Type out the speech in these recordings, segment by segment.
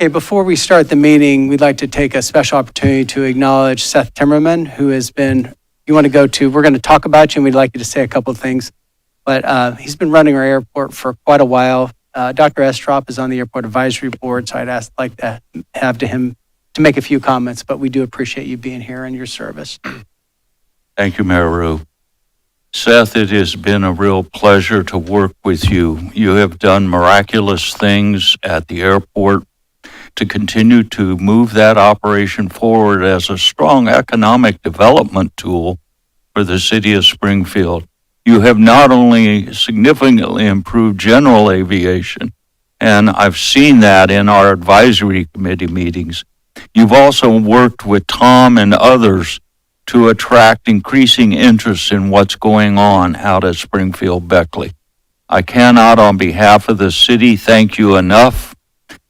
Okay, before we start the meeting, we'd like to take a special opportunity to acknowledge Seth Timmerman, who has been, we're going to talk about you and we'd like you to say a couple of things, but he's been running our airport for quite a while. Dr. Estrop is on the Airport Advisory Board, so like to have him to make a few comments, but we do appreciate you being here and your service. Thank you, Mayor Rue. Seth, it has been a real pleasure to work with you. You have done miraculous things at the airport to continue to move that operation forward as a strong economic development tool for the city of Springfield. You have not only significantly improved general aviation, and I've seen that in our advisory committee meetings, you've also worked with Tom and others to attract increasing interest in what's going on out at Springfield Beckley. I cannot, on behalf of the city, thank you enough.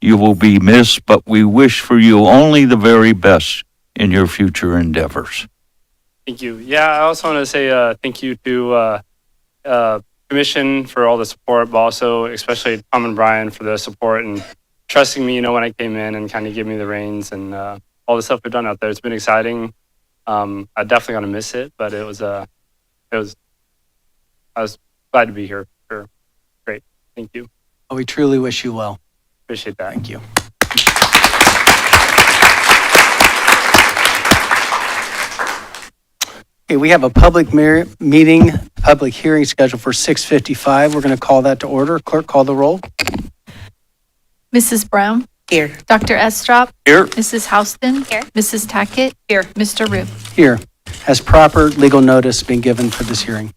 You will be missed, but we wish for you only the very best in your future endeavors. Thank you. Yeah, I also want to say thank you to Commission for all the support, but also especially Tom and Brian for the support and trusting me, when I came in and kind of give me the reins and all the stuff we've done out there. It's been exciting. I definitely gonna miss it, but I was glad to be here. Sure. Great. Thank you. We truly wish you well. Appreciate that. Thank you. Okay, we have a public public hearing scheduled for 6:55. We're going to call that to order. Clerk, call the roll. Mrs. Brown? Here. Dr. Estrop? Here. Mrs. Houston? Here. Mrs. Tackett? Here. Mr. Rue? Here. Has proper legal notice been given for this hearing?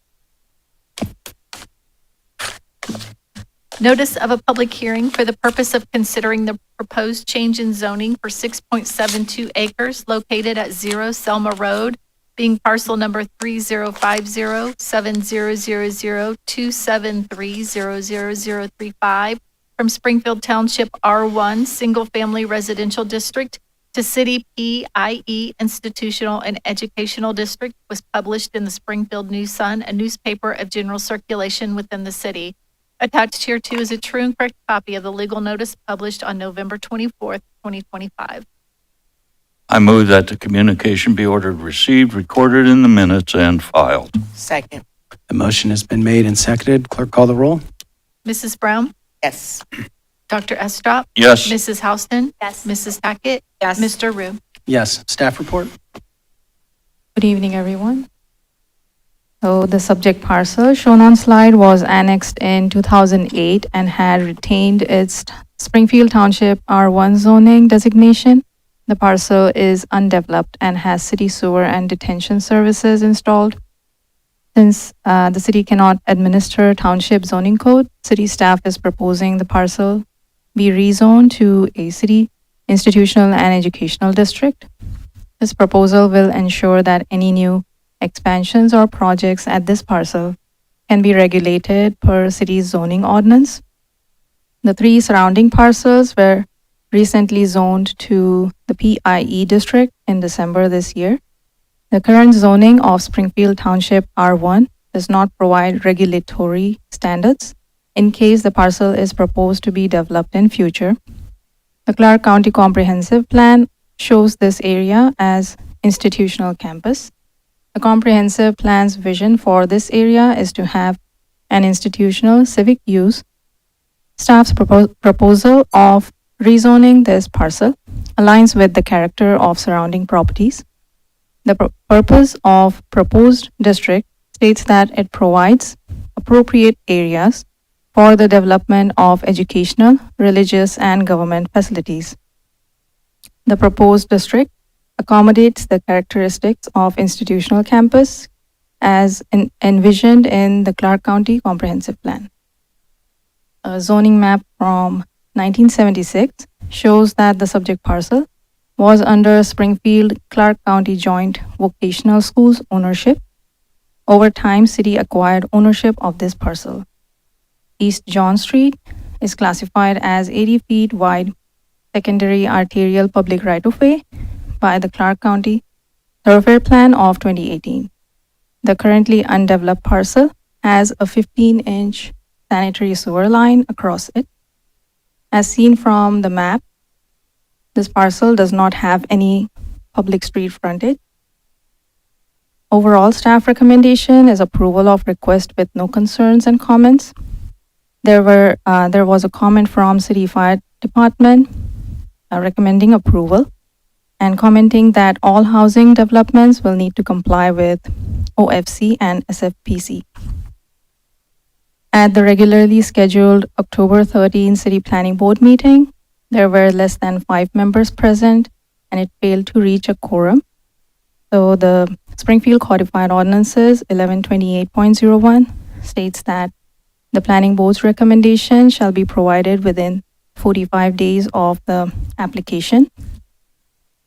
Notice of a public hearing for the purpose of considering the proposed change in zoning for 6.72 acres located at 0 Selma Road, being parcel number 3050-7000-273-00035 from Springfield Township R1 Single Family Residential District to City PIE Institutional and Educational District, was published in the Springfield News Sun, a newspaper of general circulation within the city. Attached hereto is a true and correct copy of the legal notice published on November 24th, 2025. I move that the communication be ordered received, recorded in the minutes, and filed. Second. The motion has been made and seconded. Clerk, call the roll. Mrs. Brown? Yes. Dr. Estrop? Yes. Mrs. Houston? Yes. Mrs. Tackett? Yes. Mr. Rue? Yes. Staff report. Good evening, everyone. So the subject parcel shown on slide was annexed in 2008 and had retained its Springfield Township R1 zoning designation. The parcel is undeveloped and has city sewer and detention services installed. Since the city cannot administer township zoning code, city staff is proposing the parcel be rezoned to a city institutional and educational district. This proposal will ensure that any new expansions or projects at this parcel can be regulated per city's zoning ordinance. The 3 surrounding parcels were recently zoned to the PIE district in December this year. The current zoning of Springfield Township R1 does not provide regulatory standards in case the parcel is proposed to be developed in future. The Clark County Comprehensive Plan shows this area as institutional campus. The comprehensive plan's vision for this area is to have an institutional civic use. Staff's proposal of rezoning this parcel aligns with the character of surrounding properties. The purpose of proposed district states that it provides appropriate areas for the development of educational, religious, and government facilities. The proposed district accommodates the characteristics of institutional campus as envisioned in the Clark County Comprehensive Plan. A zoning map from 1976 shows that the subject parcel was under Springfield Clark County Joint Vocational Schools ownership. Over time, city acquired ownership of this parcel. East John Street is classified as 80 feet wide secondary arterial public right-of-way by the Clark County Thoroughfare Plan of 2018. The currently undeveloped parcel has a 15-inch sanitary sewer line across it. As seen from the map, This parcel does not have any public street frontage. Overall, staff recommendation is approval of request with no concerns and comments. There was a comment from City Fire Department recommending approval and commenting that all housing developments will need to comply with OFC and SFPC. At the regularly scheduled October 13 City Planning Board meeting, there were less than 5 members present and it failed to reach a quorum. So the Springfield Codified Ordinances 1128.01 states that the Planning Board's recommendation shall be provided within 45 days of the application.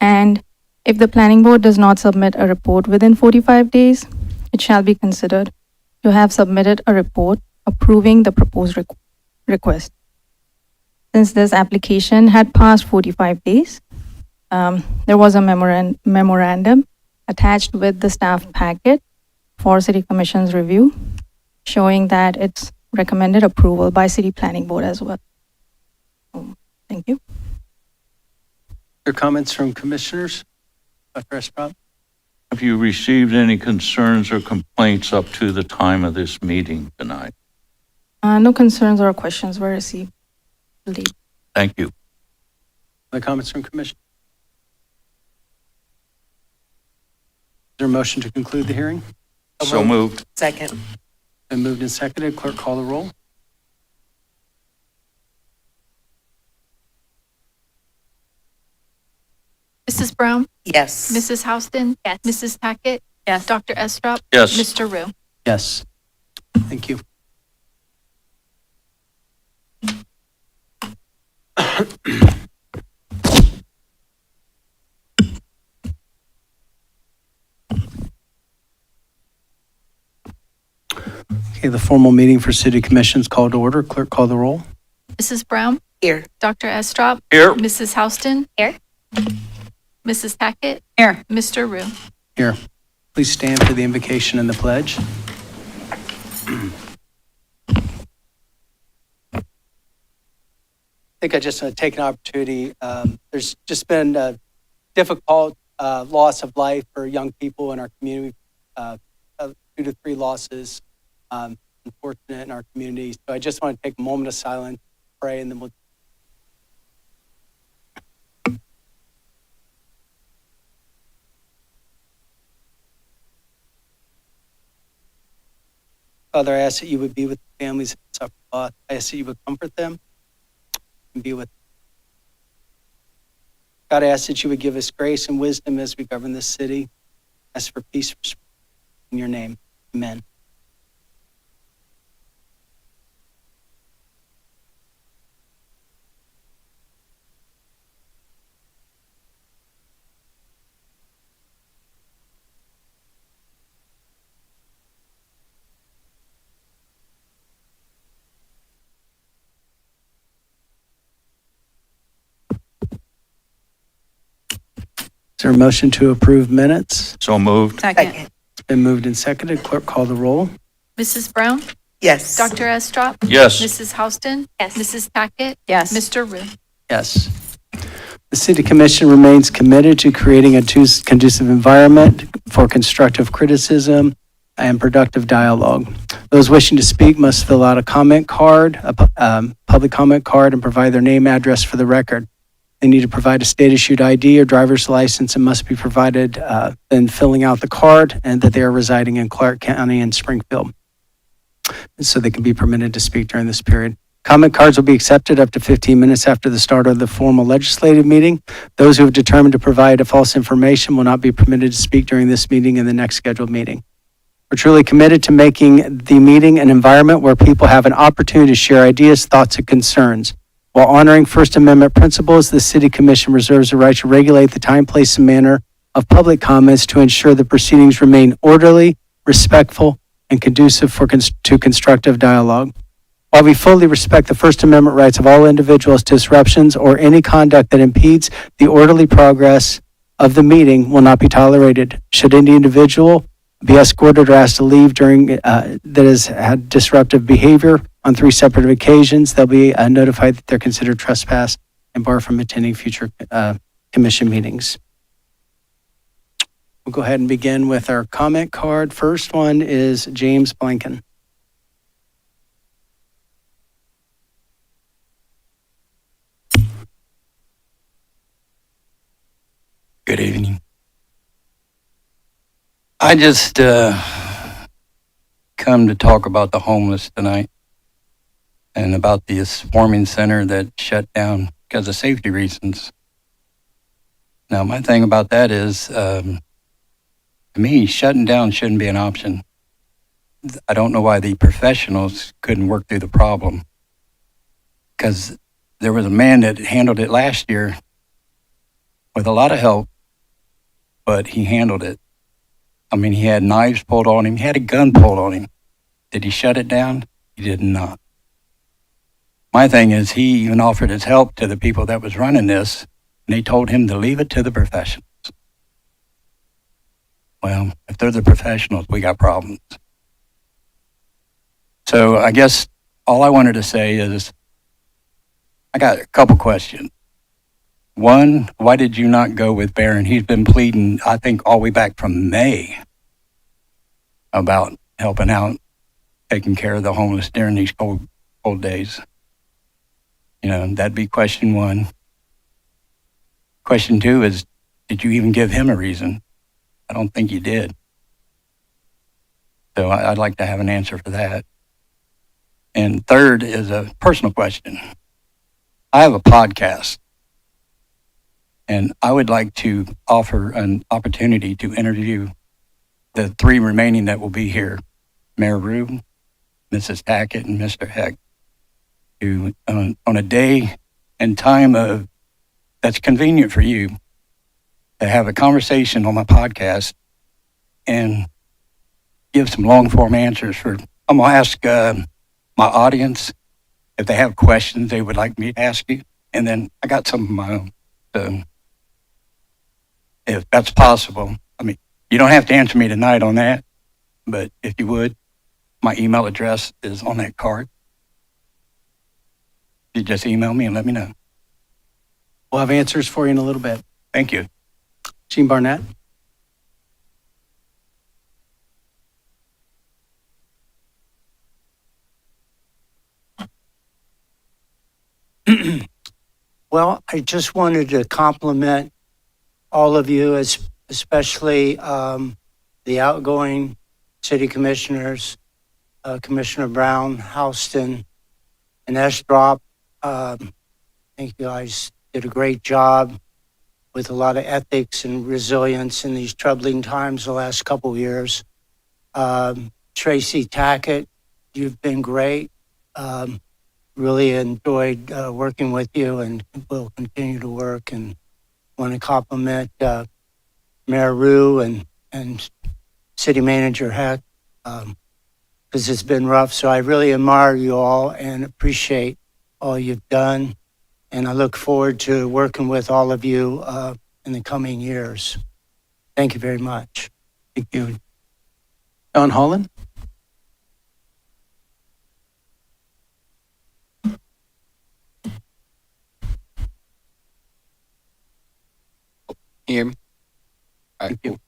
And if the Planning Board does not submit a report within 45 days, it shall be considered to have submitted a report approving the proposed request. Since this application had passed 45 days, there was a memorandum attached with the staff packet for City Commission's review, showing that it's recommended approval by City Planning Board as well. Thank you. Your comments from commissioners? Dr. Estrop? Have you received any concerns or complaints up to the time of this meeting tonight? No concerns or questions were received. Thank you. Other comments from commission? Is there a motion to conclude the hearing? So moved. Second. Been moved and seconded. Clerk, call the roll. Mrs. Brown? Yes. Mrs. Houston? Yes. Mrs. Tackett? Yes. Dr. Estrop? Yes. Mr. Rue? Yes. Thank you. Okay, the formal meeting for City Commission's called to order. Clerk, call the roll. Mrs. Brown? Here. Dr. Estrop? Here. Mrs. Houston? Here. Mrs. Tackett? Here. Mr. Rue? Here. Please stand for the invocation and the pledge. I think I just want to take an opportunity. There's just been a difficult loss of life for young people in our community, 2 to 3 losses, unfortunate in our community. So I just want to take a moment of silence, pray, and then we'll. Father, I ask that you would be with the families who suffer loss. I ask that you would comfort them and be with them. God, I ask that you would give us grace and wisdom as we govern this city. I ask for peace in your name. Amen. Is there a motion to approve minutes? So moved. Second. It's been moved and seconded. Clerk, call the roll. Mrs. Brown? Yes. Dr. Estrop? Yes. Mrs. Houston? Yes. Mrs. Tackett? Yes. Mr. Rue? Yes. The City Commission remains committed to creating a conducive environment for constructive criticism and productive dialogue. Those wishing to speak must fill out a comment card, a public comment card, and provide their name, address for the record. They need to provide a state-issued ID or driver's license and must be provided in filling out the card, and that they are residing in Clark County and Springfield, so they can be permitted to speak during this period. Comment cards will be accepted up to 15 minutes after the start of the formal legislative meeting. Those who have determined to provide false information will not be permitted to speak during this meeting and the next scheduled meeting. We're truly committed to making the meeting an environment where people have an opportunity to share ideas, thoughts, and concerns. While honoring First Amendment principles, the City Commission reserves the right to regulate the time, place, and manner of public comments to ensure the proceedings remain orderly, respectful, and conducive to constructive dialogue. While we fully respect the First Amendment rights of all individuals, disruptions or any conduct that impedes the orderly progress of the meeting will not be tolerated. Should any individual be escorted or asked to leave during that has had disruptive behavior on 3 separate occasions, they'll be notified that they're considered trespass and barred from attending future commission meetings. We'll go ahead and begin with our comment card. First one is James Blanken. Good evening. I just come to talk about the homeless tonight and about the warming center that shut down because of safety reasons. Now, my thing about that is, to me, shutting down shouldn't be an option. I don't know why the professionals couldn't work through the problem, because there was a man that handled it last year with a lot of help, but he handled it. I mean, he had knives pulled on him. He had a gun pulled on him. Did he shut it down? He did not. My thing is, he even offered his help to the people that was running this, and they told him to leave it to the professionals. Well, if they're the professionals, we got problems. So I guess all I wanted to say is, I got a couple questions. One, why did you not go with Barron? He's been pleading, I think, all the way back from May about helping out, taking care of the homeless during these cold days. You know, that'd be question one. Question two is, did you even give him a reason? I don't think you did. So I'd like to have an answer for that. And third is a personal question. I have a podcast, and I would like to offer an opportunity to interview the three remaining that will be here, Mayor Rue, Mrs. Tackett, and Mr. Heck, who on a day and time that's convenient for you, to have a conversation on my podcast and give some long-form answers for, I'm going to ask my audience if they have questions they would like me to ask you. And then I got some of my own. So if that's possible, I mean, you don't have to answer me tonight on that, but if you would, my email address is on that card. You just email me and let me know. We'll have answers for you in a little bit. Thank you. Gene Barnett. Well, I just wanted to compliment all of you, especially the outgoing city commissioners, Commissioner Brown, Houston, and Estrop. I think you guys did a great job with a lot of ethics and resilience in these troubling times the last couple of years. Tracy Tackett, you've been great. Really enjoyed working with you, and will continue to work, and want to compliment Mayor Rue and City Manager Heck, because it's been rough. So I really admire you all and appreciate all you've done. And I look forward to working with all of you in the coming years. Thank you very much. Thank you. John Holland. Hear me? All right, cool.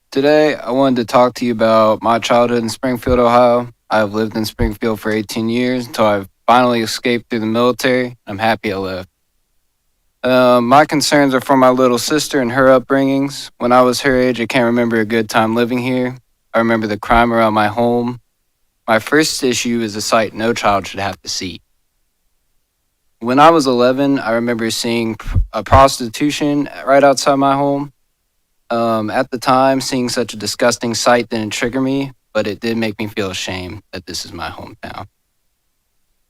Today, I wanted to talk to you about my childhood in Springfield, Ohio. I've lived in Springfield for 18 years until I finally escaped through the military. I'm happy I left. My concerns are for my little sister and her upbringings. When I was her age, I can't remember a good time living here. I remember the crime around my home. My first issue is a sight no child should have to see. When I was 11, I remember seeing a prostitution right outside my home. At the time, seeing such a disgusting sight didn't trigger me, but it did make me feel ashamed that this is my hometown.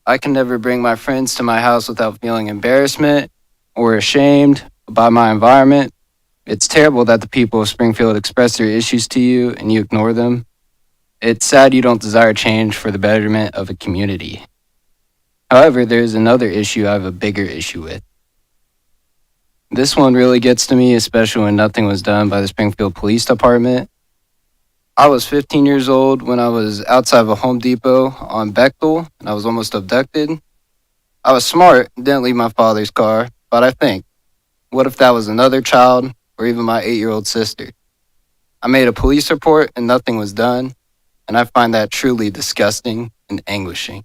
I can never bring my friends to my house without feeling embarrassment or ashamed by my environment. It's terrible that the people of Springfield express their issues to you and you ignore them. It's sad you don't desire change for the betterment of a community. However, there's another issue I have a bigger issue with. This one really gets to me, especially when nothing was done by the Springfield Police Department. I was 15 years old when I was outside of a Home Depot on Bechtel, and I was almost abducted. I was smart, didn't leave my father's car, but I think, what if that was another child or even my 8-year-old sister? I made a police report and nothing was done, and I find that truly disgusting and anguishing.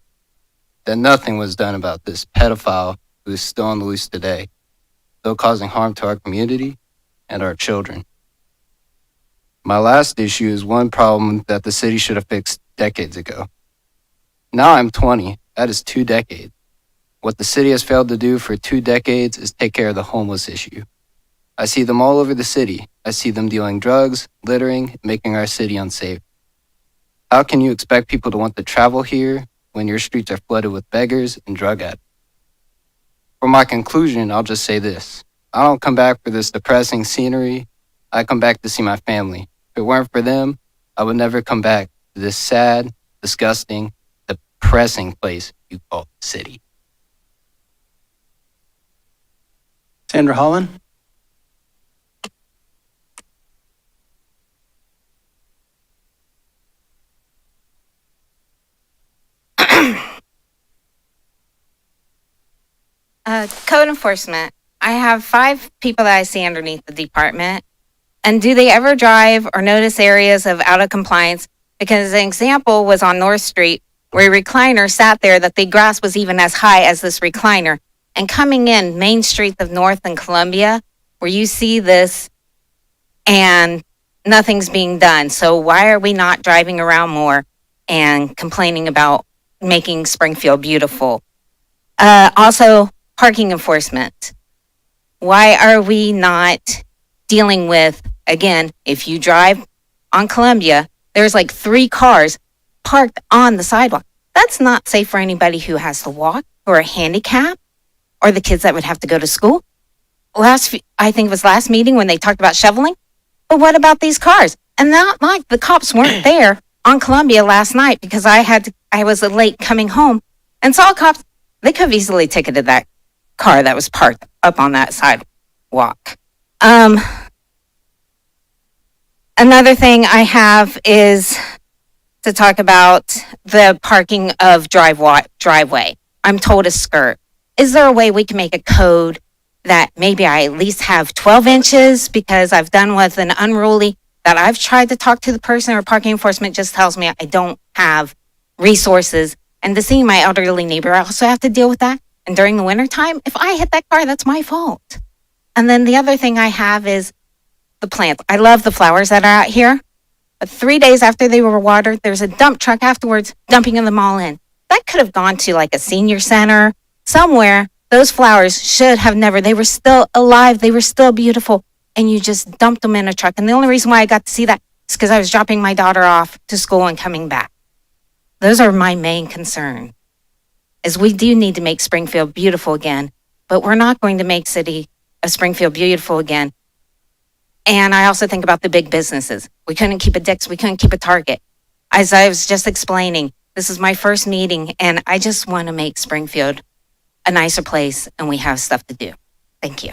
That nothing was done about this pedophile who is still on the loose today, still causing harm to our community and our children. My last issue is one problem that the city should have fixed decades ago. Now I'm 20, that is 2 decades. What the city has failed to do for 2 decades is take care of the homeless issue. I see them all over the city. I see them dealing drugs, littering, making our city unsafe. How can you expect people to want to travel here when your streets are flooded with beggars and drug addicts? For my conclusion, I'll just say this. I don't come back for this depressing scenery. I come back to see my family. If it weren't for them, I would never come back to this sad, disgusting, depressing place you call the city. Sandra Holland? Code enforcement. I have 5 people that I see underneath the department. And do they ever drive or notice areas of out of compliance? Because an example was on North Street where a recliner sat there that the grass was even as high as this recliner. And coming in Main Street of North and Columbia, where you see this and nothing's being done. So why are we not driving around more and complaining about making Springfield beautiful? Also, parking enforcement. Why are we not dealing with, again, if you drive on Columbia, there's like 3 cars parked on the sidewalk. That's not safe for anybody who has to walk or a handicap or the kids that would have to go to school. I think it was last meeting when they talked about shoveling. But what about these cars? And not like the cops weren't there on Columbia last night because I was late coming home and saw cops. They could have easily ticketed that car that was parked up on that sidewalk. Another thing I have is to talk about the parking of driveway. I'm told a skirt. Is there a way we can make a code that maybe I at least have 12 inches because I've done with an unruly that I've tried to talk to the person or parking enforcement just tells me I don't have resources. And to see my elderly neighbor, I also have to deal with that. And during the wintertime, if I hit that car, that's my fault. And then the other thing I have is the plants. I love the flowers that are out here. But 3 days after they were watered, there's a dump truck afterwards dumping them all in. That could have gone to like a senior center, somewhere. Those flowers should have never, they were still alive. They were still beautiful. And you just dumped them in a truck. And the only reason why I got to see that is because I was dropping my daughter off to school and coming back. Those are my main concern, is we do need to make Springfield beautiful again, but we're not going to make city of Springfield beautiful again. And I also think about the big businesses. We couldn't keep a Dick's, we couldn't keep a Target. As I was just explaining, this is my first meeting, and I just want to make Springfield a nicer place, and we have stuff to do. Thank you.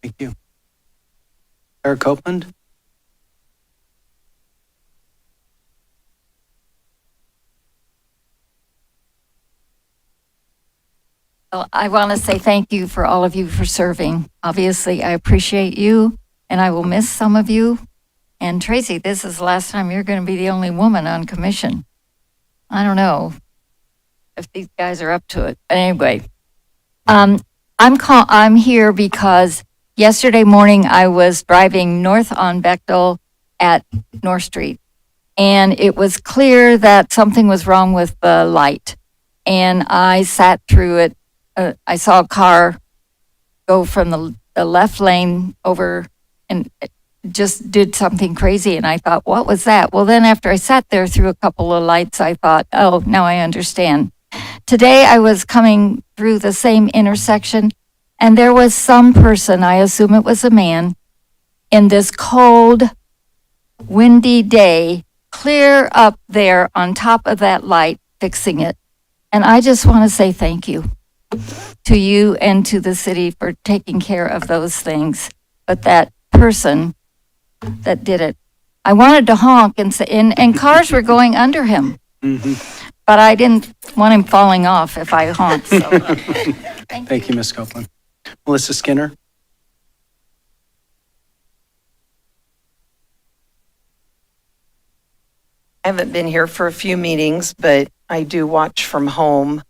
Thank you. Eric Copeland? Well, I want to say thank you for all of you for serving. Obviously, I appreciate you, and I will miss some of you. And Tracy, this is the last time you're going to be the only woman on commission. I don't know if these guys are up to it. But anyway, I'm here because yesterday morning I was driving north on Bechtel at North Street, and it was clear that something was wrong with the light. And I sat through it. I saw a car go from the left lane over and it just did something crazy. And I thought, what was that? Well, then after I sat there through a couple of lights, I thought, oh, now I understand. Today I was coming through the same intersection and there was some person, I assume it was a man, in this cold, windy day, clear up there on top of that light, fixing it. And I just want to say thank you to you and to the city for taking care of those things. But that person that did it, I wanted to honk and say, and cars were going under him. Mm-hmm. But I didn't want him falling off if I honked. So. Thank you, Ms. Copeland. Melissa Skinner. I haven't been here for a few meetings, but I do watch from home.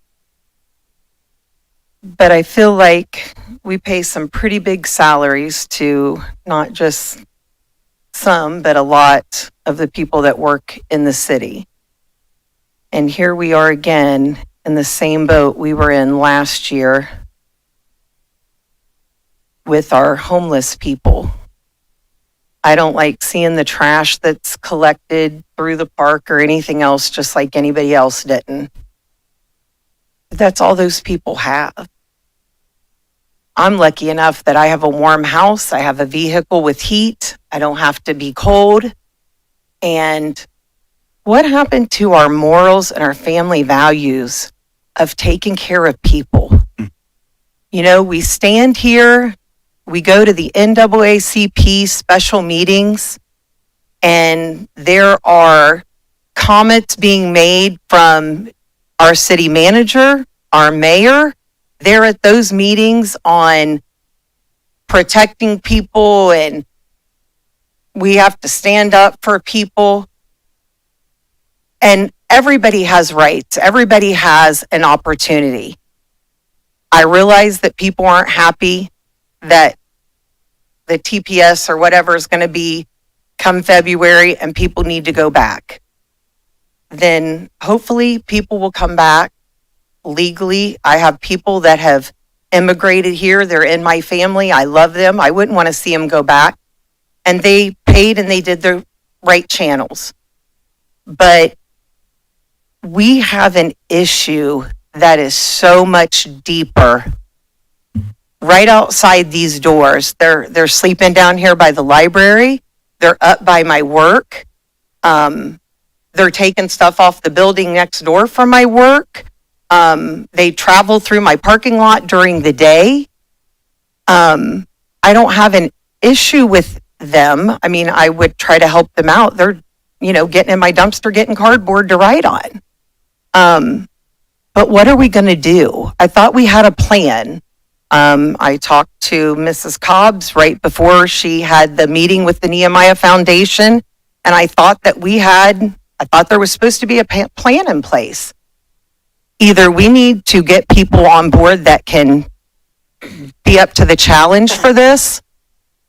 But I feel like we pay some pretty big salaries to not just some, but a lot of the people that work in the city. And here we are again in the same boat we were in last year with our homeless people. I don't like seeing the trash that's collected through the park or anything else, just like anybody else didn't. That's all those people have. I'm lucky enough that I have a warm house. I have a vehicle with heat. I don't have to be cold. And what happened to our morals and our family values of taking care of people? You know, we stand here, we go to the NAACP special meetings, and there are comments being made from our city manager, our mayor. They're at those meetings on protecting people, and we have to stand up for people. And everybody has rights. Everybody has an opportunity. I realize that people aren't happy that the TPS or whatever is going to be come February and people need to go back. Then hopefully people will come back legally. I have people that have immigrated here. They're in my family. I love them. I wouldn't want to see them go back. And they paid and they did the right channels. But we have an issue that is so much deeper. Right outside these doors, they're sleeping down here by the library. They're up by my work. They're taking stuff off the building next door from my work. They travel through my parking lot during the day. I don't have an issue with them. I mean, I would try to help them out. They're, getting in my dumpster, getting cardboard to write on. But what are we going to do? I thought we had a plan. I talked to Mrs. Cobbs right before she had the meeting with the Nehemiah Foundation, and I thought there was supposed to be a plan in place. Either we need to get people on board that can be up to the challenge for this,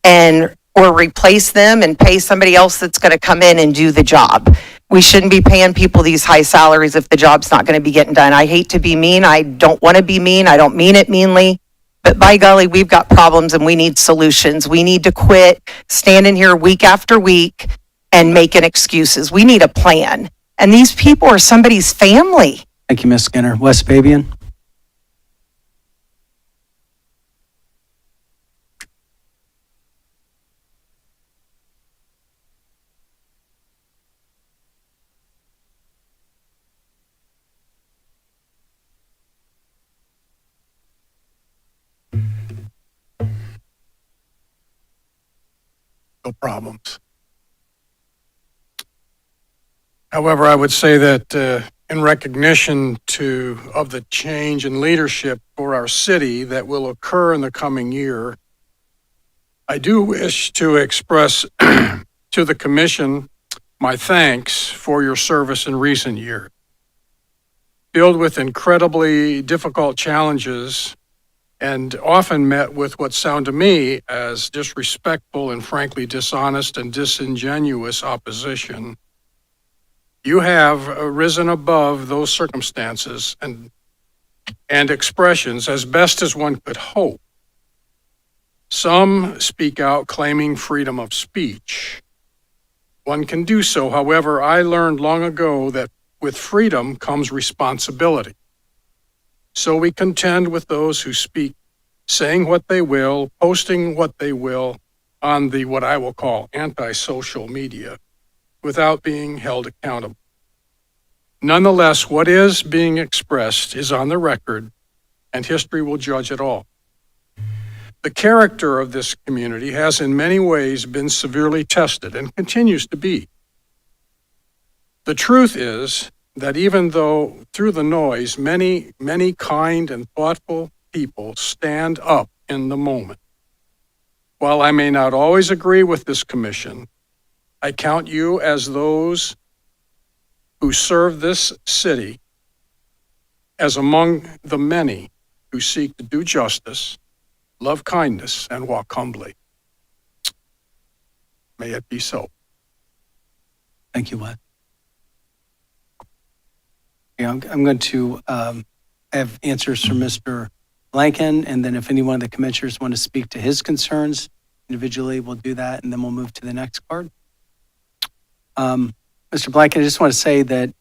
or replace them and pay somebody else that's going to come in and do the job. We shouldn't be paying people these high salaries if the job's not going to be getting done. I hate to be mean. I don't want to be mean. I don't mean it meanly. But by golly, we've got problems and we need solutions. We need to quit standing here week after week and making excuses. We need a plan. And these people are somebody's family. Thank you, Ms. Skinner. Wes Fabian. No problems. However, I would say that in recognition of the change in leadership for our city that will occur in the coming year, I do wish to express to the commission my thanks for your service in recent years. Filled with incredibly difficult challenges and often met with what sound to me as disrespectful and frankly dishonest and disingenuous opposition, you have risen above those circumstances and expressions as best as one could hope. Some speak out claiming freedom of speech. One can do so. However, I learned long ago that with freedom comes responsibility. So we contend with those who speak, saying what they will, posting what they will on the what I will call anti-social media without being held accountable. Nonetheless, what is being expressed is on the record, and history will judge it all. The character of this community has in many ways been severely tested and continues to be. The truth is that even though through the noise, many kind and thoughtful people stand up in the moment. While I may not always agree with this commission, I count you as those who serve this city as among the many who seek to do justice, love kindness, and walk humbly. May it be so. Thank you, Wes. Yeah, I'm going to have answers from Mr. Blanken, and then if any one of the commissioners want to speak to his concerns individually, we'll do that, and then we'll move to the next card. Mr. Blanken, I just want to say that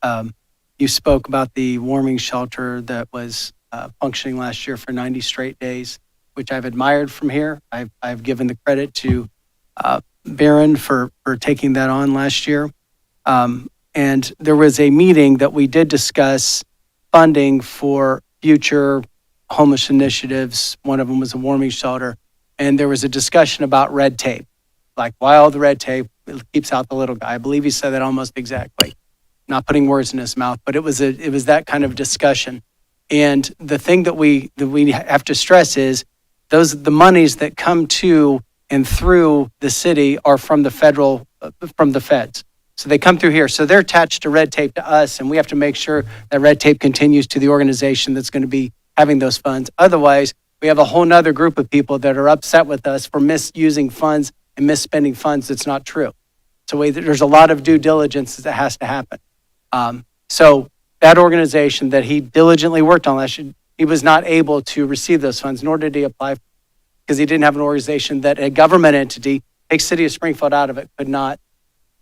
you spoke about the warming shelter that was functioning last year for 90 straight days, which I've admired from here. I've given the credit to Barron for taking that on last year. And there was a meeting that we did discuss funding for future homeless initiatives. One of them was a warming shelter. And there was a discussion about red tape, like why all the red tape keeps out the little guy. I believe he said that almost exactly. Not putting words in his mouth, but it was that kind of discussion. And the thing that we have to stress is the monies that come to and through the city are from the feds. So they come through here. So they're attached to red tape to us, and we have to make sure that red tape continues to the organization that's going to be having those funds. Otherwise, we have a whole nother group of people that are upset with us for misusing funds and misspending funds that's not true. So there's a lot of due diligence that has to happen. So that organization that he diligently worked on last year, he was not able to receive those funds, nor did he apply because he didn't have an organization that a government entity, take City of Springfield out of it, could not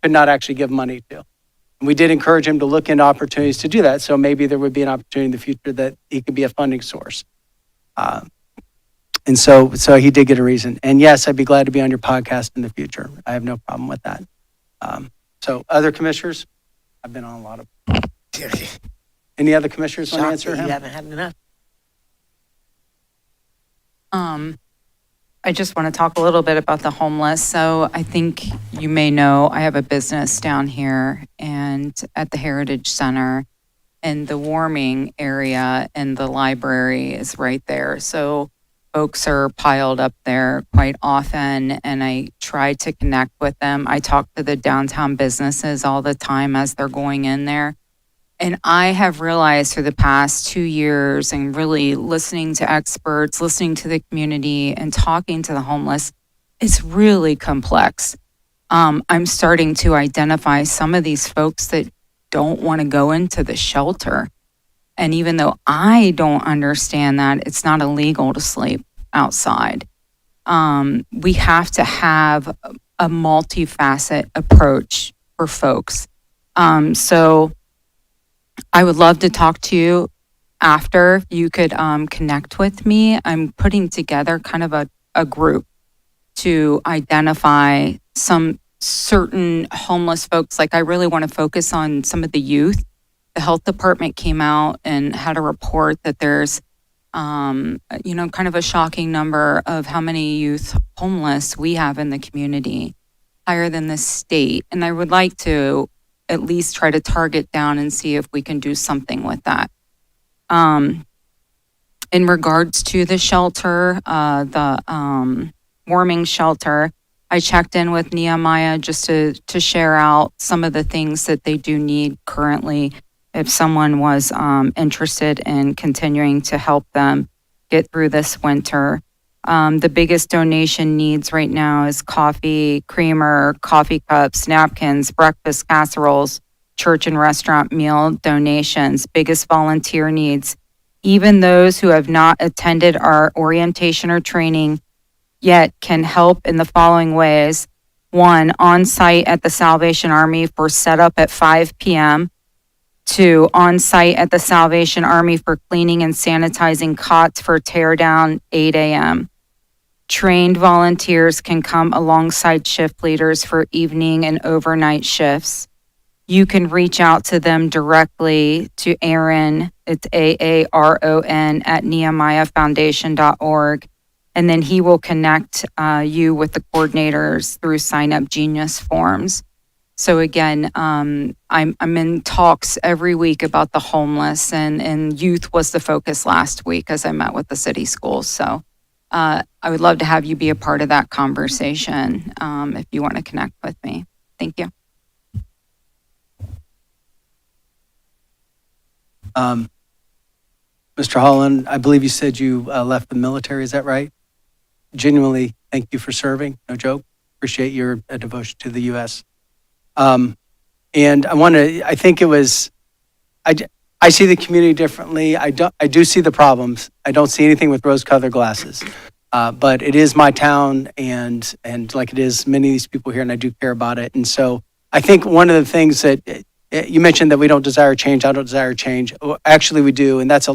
actually give money to. And we did encourage him to look into opportunities to do that. So maybe there would be an opportunity in the future that he could be a funding source. And so he did get a reason. And yes, I'd be glad to be on your podcast in the future. I have no problem with that. So other commissioners, I've been on a lot of. Any other commissioners want to answer him? You haven't had enough. I just want to talk a little bit about the homeless. So I think you may know I have a business down here and at the Heritage Center, and the warming area and the library is right there. So folks are piled up there quite often, and I try to connect with them. I talk to the downtown businesses all the time as they're going in there. And I have realized through the past 2 years and really listening to experts, listening to the community and talking to the homeless, it's really complex. I'm starting to identify some of these folks that don't want to go into the shelter. And even though I don't understand that, it's not illegal to sleep outside. We have to have a multifaceted approach for folks. So I would love to talk to you after. You could connect with me. I'm putting together kind of a group to identify some certain homeless folks. Like I really want to focus on some of the youth. The health department came out and had a report that there's, kind of a shocking number of how many youth homeless we have in the community, higher than the state. And I would like to at least try to target down and see if we can do something with that. In regards to the shelter, the warming shelter, I checked in with Nehemiah just to share out some of the things that they do need currently if someone was interested in continuing to help them get through this winter. The biggest donation needs right now is coffee, creamer, coffee cups, napkins, breakfast casseroles, church and restaurant meal donations. Biggest volunteer needs, even those who have not attended our orientation or training yet can help in the following ways. 1, on site at the Salvation Army for setup at 5 p.m. 2, on site at the Salvation Army for cleaning and sanitizing cots for tear down 8 a.m. Trained volunteers can come alongside shift leaders for evening and overnight shifts. You can reach out to them directly to Aaron, it's AARON at NehemiahFoundation.org. And then he will connect you with the coordinators through Sign Up Genius forms. So again, I'm in talks every week about the homeless, and youth was the focus last week as I met with the city schools. So I would love to have you be a part of that conversation if you want to connect with me. Thank you. Mr. Holland, I believe you said you left the military. Is that right? Genuinely, thank you for serving. No joke. Appreciate your devotion to the U.S. And I think it was, I see the community differently. I do see the problems. I don't see anything with rose-colored glasses. But it is my town, and like it is many of these people here, and I do care about it. And so I think one of the things that you mentioned that we don't desire change. I don't desire change. Well, actually, we do, and that's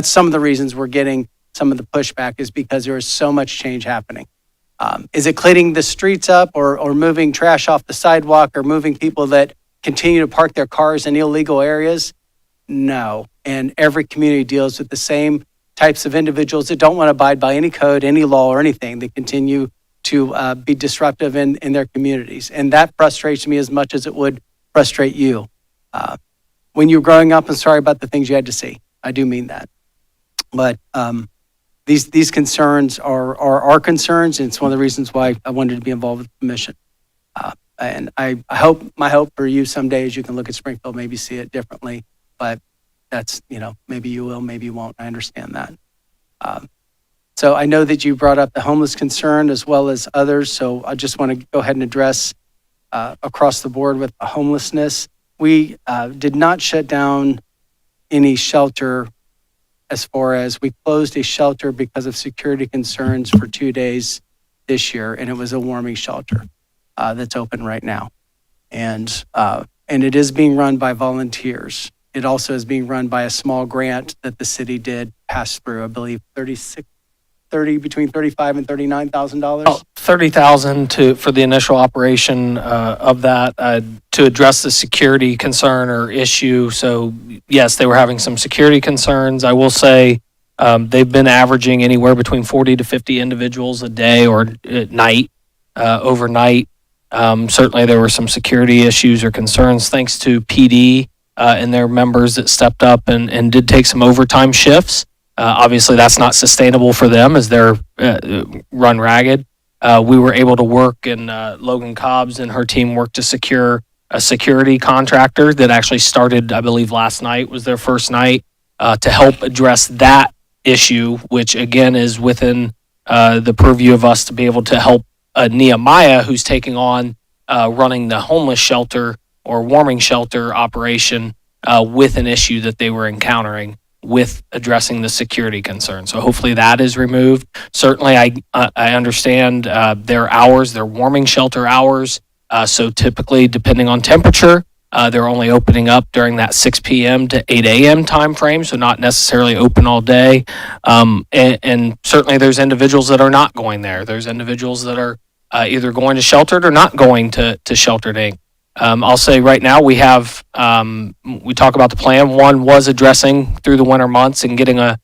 some of the reasons we're getting some of the pushback is because there is so much change happening. Is it cleaning the streets up, or moving trash off the sidewalk, or moving people that continue to park their cars in illegal areas? No. And every community deals with the same types of individuals that don't want to abide by any code, any law, or anything. They continue to be disruptive in their communities. And that frustrates me as much as it would frustrate you. When you're growing up, and sorry about the things you had to see. I do mean that. But these concerns are our concerns, and it's one of the reasons why I wanted to be involved with the commission. And my hope for you someday is you can look at Springfield, maybe see it differently. But that's, maybe you will, maybe you won't. I understand that. So I know that you brought up the homeless concern as well as others. So I just want to go ahead and address across the board with homelessness. We did not shut down any shelter, as far as we closed a shelter because of security concerns for 2 days this year, and it was a warming shelter that's open right now. And it is being run by volunteers. It also is being run by a small grant that the city did pass through, I believe, between $35,000 and $39,000. Oh, $30,000 for the initial operation of that to address the security concern or issue. So yes, they were having some security concerns. I will say they've been averaging anywhere between 40 to 50 individuals a day or at night, overnight. Certainly there were some security issues or concerns thanks to PD and their members that stepped up and did take some overtime shifts. Obviously, that's not sustainable for them as they're run ragged. We were able to work, and Logan Cobbs and her team worked to secure a security contractor that actually started, I believe, last night was their first night to help address that issue, which again is within the purview of us to be able to help Nehemiah, who's taking on running the homeless shelter or warming shelter operation with an issue that they were encountering with addressing the security concern. So hopefully that is removed. Certainly I understand their hours, their warming shelter hours. So typically, depending on temperature, they're only opening up during that 6 p.m. to 8 a.m. time frame, so not necessarily open all day. And certainly there's individuals that are not going there. There's individuals that are either going to Sheltered or not going to Sheltered Inc. I'll say right now we have, we talk about the plan. One was addressing through the winter months and getting a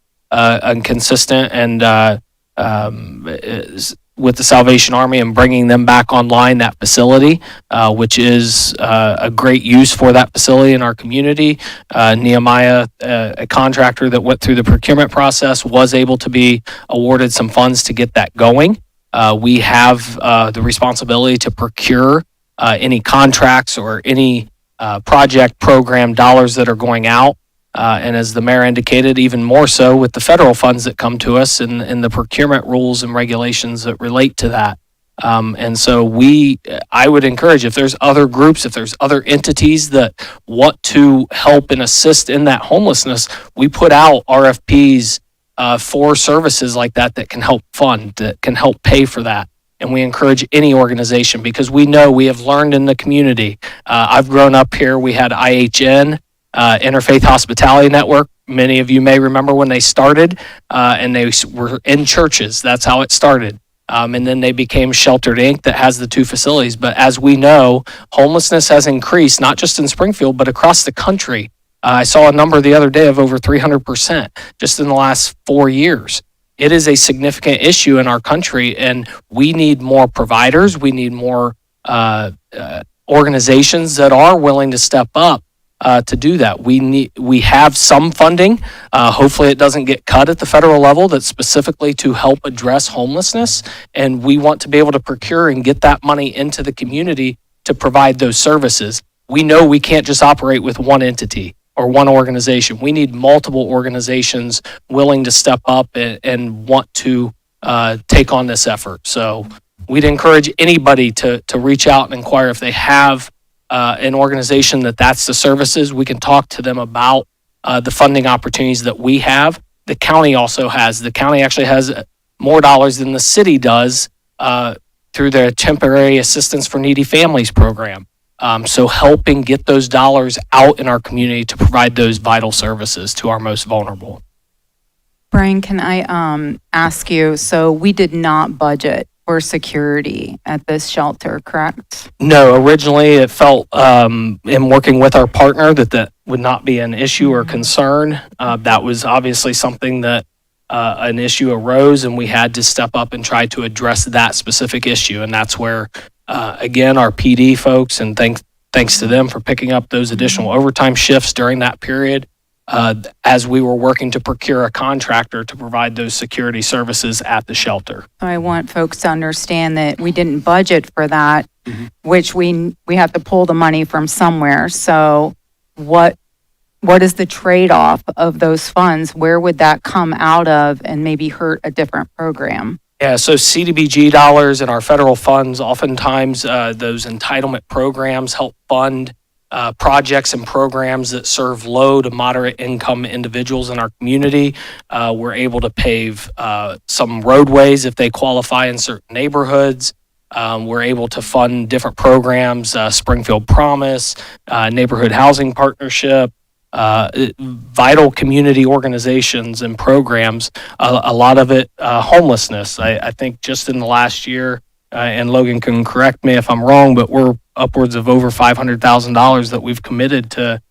consistent and with the Salvation Army and bringing them back online, that facility, which is a great use for that facility in our community. Nehemiah, a contractor that went through the procurement process, was able to be awarded some funds to get that going. We have the responsibility to procure any contracts or any project program dollars that are going out. And as the mayor indicated, even more so with the federal funds that come to us and the procurement rules and regulations that relate to that. And so I would encourage, if there's other groups, if there's other entities that want to help and assist in that homelessness, we put out RFPs for services like that can help fund, that can help pay for that. And we encourage any organization, because we know, we have learned in the community. I've grown up here. We had IHN, Interfaith Hospitality Network. Many of you may remember when they started, and they were in churches. That's how it started. And then they became Sheltered Inc. that has the two facilities. But as we know, homelessness has increased, not just in Springfield, but across the country. I saw a number the other day of over 300% just in the last 4 years. It is a significant issue in our country, and we need more providers. We need more organizations that are willing to step up to do that. We have some funding. Hopefully, it doesn't get cut at the federal level. That's specifically to help address homelessness, and we want to be able to procure and get that money into the community to provide those services. We know we can't just operate with one entity or one organization. We need multiple organizations willing to step up and want to take on this effort. So we'd encourage anybody to reach out and inquire if they have an organization that's the services. We can talk to them about the funding opportunities that we have. The county also has. The county actually has more dollars than the city does through their Temporary Assistance for Needy Families program. So helping get those dollars out in our community to provide those vital services to our most vulnerable. Brian, can I ask you, so we did not budget for security at this shelter, correct? No, originally it felt, in working with our partner, that would not be an issue or concern. That was obviously something that an issue arose, and we had to step up and try to address that specific issue. And that's where, again, our PD folks, and thanks to them for picking up those additional overtime shifts during that period, as we were working to procure a contractor to provide those security services at the shelter. I want folks to understand that we didn't budget for that, which we have to pull the money from somewhere. So what is the trade-off of those funds? Where would that come out of and maybe hurt a different program? Yeah, so CDBG dollars and our federal funds, oftentimes those entitlement programs help fund projects and programs that serve low to moderate income individuals in our community. We're able to pave some roadways if they qualify in certain neighborhoods. We're able to fund different programs, Springfield Promise, Neighborhood Housing Partnership, vital community organizations and programs, a lot of it homelessness. I think just in the last year, and Logan can correct me if I'm wrong, but we're upwards of over $500,000 that we've committed to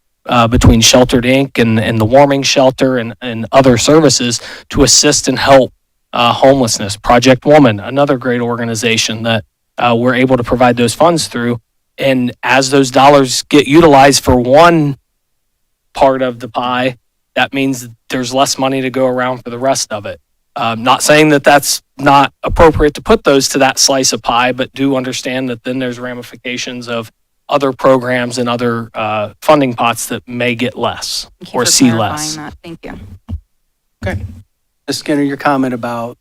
between Sheltered Inc. and the warming shelter and other services to assist and help homelessness. Project Woman, another great organization that we're able to provide those funds through. And as those dollars get utilized for one part of the pie, that means there's less money to go around for the rest of it. Not saying that that's not appropriate to put those to that slice of pie, but do understand that then there's ramifications of other programs and other funding pots that may get less Thank you or for see clarifying less. that. Thank you. Ms. Skinner, your comment about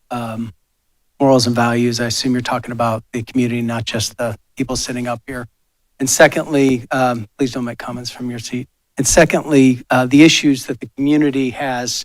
morals and values, I assume you're talking about the community, not just the people sitting up here. And secondly, please don't make comments from your seat. And secondly, the issues that the community has,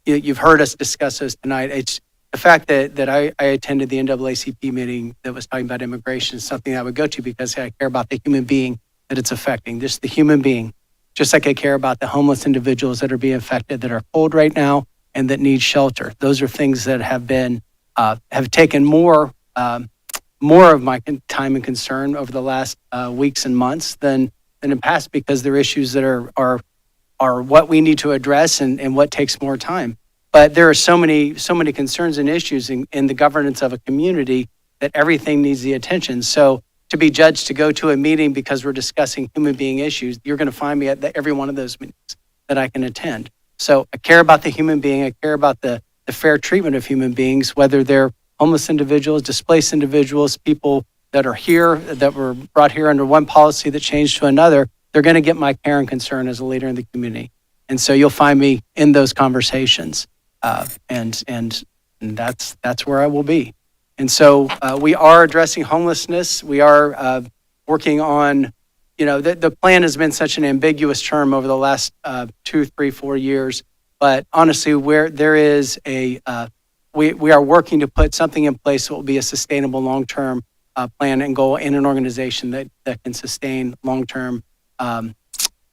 you've heard us discuss those tonight. It's the fact that I attended the NAACP meeting that was talking about immigration is something I would go to because I care about the human being that it's affecting, just the human being. Just like I care about the homeless individuals that are being affected, that are cold right now and that need shelter. Those are things that have been, have taken more of my time and concern over the last weeks and months than in the past, because they're issues that are what we need to address and what takes more time. But there are so many concerns and issues in the governance of a community that everything needs the attention. So to be judged to go to a meeting because we're discussing human being issues, you're going to find me at every one of those meetings that I can attend. So I care about the human being. I care about the fair treatment of human beings, whether they're homeless individuals, displaced individuals, people that are here, that were brought here under one policy that changed to another. They're going to get my care and concern as a leader in the community. And so you'll find me in those conversations. And that's where I will be. And so we are addressing homelessness. We are working on, the plan has been such an ambiguous term over the last 2, 3, 4 years. But honestly, where there is we are working to put something in place that will be a sustainable long-term plan and goal in an organization that can sustain long-term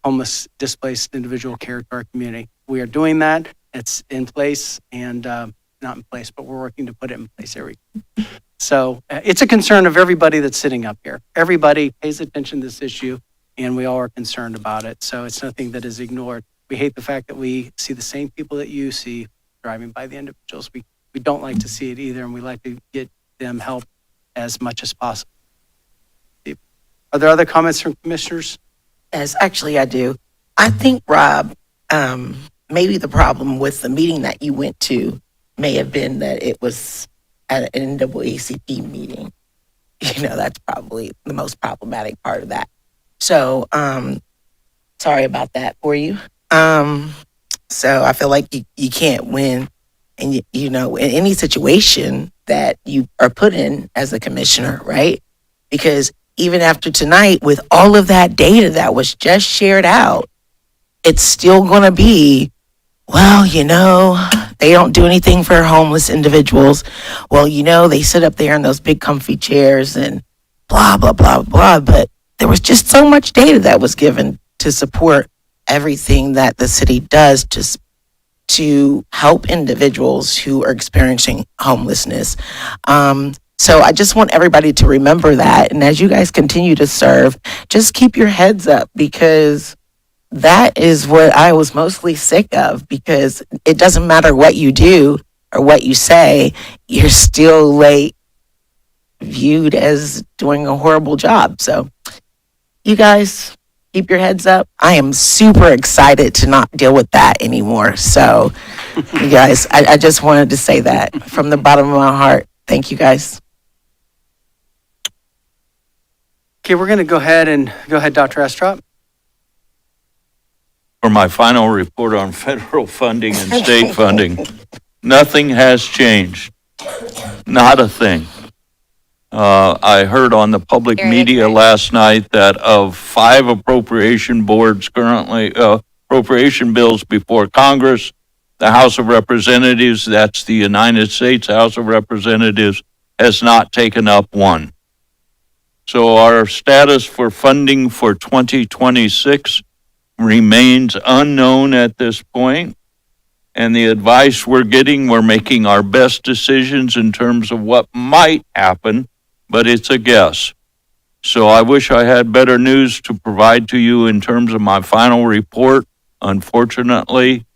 homeless, displaced individual care to our community. We are doing that. It's in place and not in place, but we're working to put it in place every week. So it's a concern of everybody that's sitting up here. Everybody pays attention to this issue, and we all are concerned about it. So it's nothing that is ignored. We hate the fact that we see the same people that you see driving by the individuals. We don't like to see it either, and we like to get them help as much as possible. Are there other comments from commissioners? Yes, actually, I do. I think, Rob, maybe the problem with the meeting that you went to may have been that it was at an NAACP meeting. You know, that's probably the most problematic part of that. So, sorry about that for you. So I feel like you can't win. And, you know, in any situation that you are put in as a commissioner, right? Because even after tonight, with all of that data that was just shared out, it's still going to be, well, you know, they don't do anything for homeless individuals. Well, you know, they sit up there in those big comfy chairs and blah, blah, blah, blah. But there was just so much data that was given to support everything that the city does to help individuals who are experiencing homelessness. So I just want everybody to remember that. And as you guys continue to serve, just keep your heads up, because that is what I was mostly sick of, because it doesn't matter what you do or what you say, you're still like viewed as doing a horrible job. So you guys keep your heads up. I am super excited to not deal with that anymore. So you guys, I just wanted to say that from the bottom of my heart. Thank you guys. Okay, we're going to go ahead, Dr. Estrop. For my final report on federal funding and state funding, nothing has changed. Not a thing. I heard on the public media last night that of 5 appropriation boards currently, appropriation bills before Congress, the House of Representatives, that's the United States House of Representatives, has not taken up one. So our status for funding for 2026 remains unknown at this point. And the advice we're getting, we're making our best decisions in terms of what might happen, but it's a guess. So I wish I had better news to provide to you in terms of my final report. Unfortunately,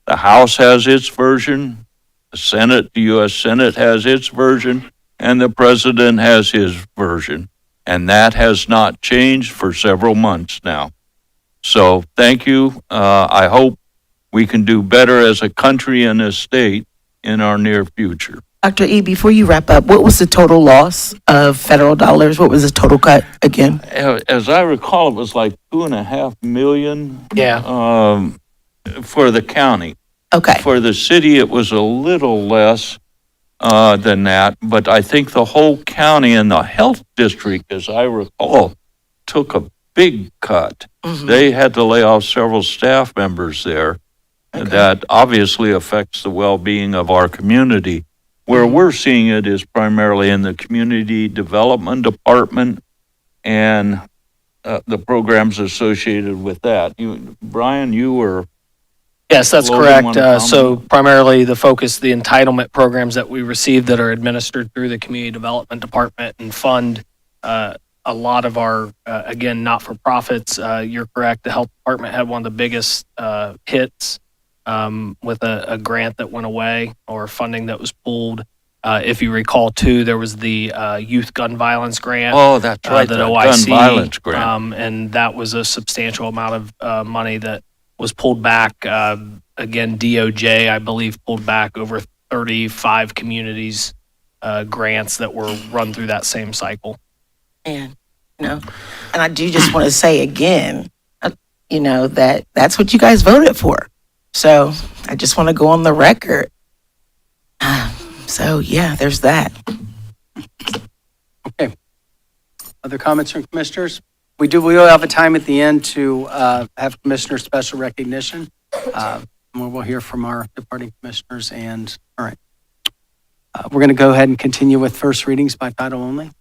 the House has its version, the U.S. Senate has its version, and the President has his version. And that has not changed for several months now. So thank you. I hope we can do better as a country and a state in our near future. Dr. E, before you wrap up, what was the total loss of federal dollars? What was the total cut again? As I recall, it was like $2.5 million. Yeah. For the county. Okay. For the city, it was a little less than that, but I think the whole county and the health district, as I recall, took a big cut. Mhm. They had to lay off several staff members there. Okay. That obviously affects the well-being of our community. Where we're seeing it is primarily in the community development department and the programs associated with that. Brian, you were... Yes, that's Logan, correct. wanna comment? So primarily the focus, the entitlement programs that we receive that are administered through the Community Development Department and fund a lot of our, again, not-for-profits. You're correct. The Health Department had one of the biggest hits with a grant that went away or funding that was pulled. If you recall, too, there was the Youth Gun Violence Grant. Oh, that's right, that the OIC, gun violence grant. and that was a substantial amount of money that was pulled back. Again, DOJ, I believe, pulled back over 35 communities grants that were run through that same cycle. And, you know, and I do just want to say again, you know, that's what you guys voted for. So I just want to go on the record. So yeah, there's that. Okay. Other comments from commissioners? We will have a time at the end to have commissioner special recognition. We'll hear from our departing commissioners. And all right, we're going to go ahead and continue with first readings by title only.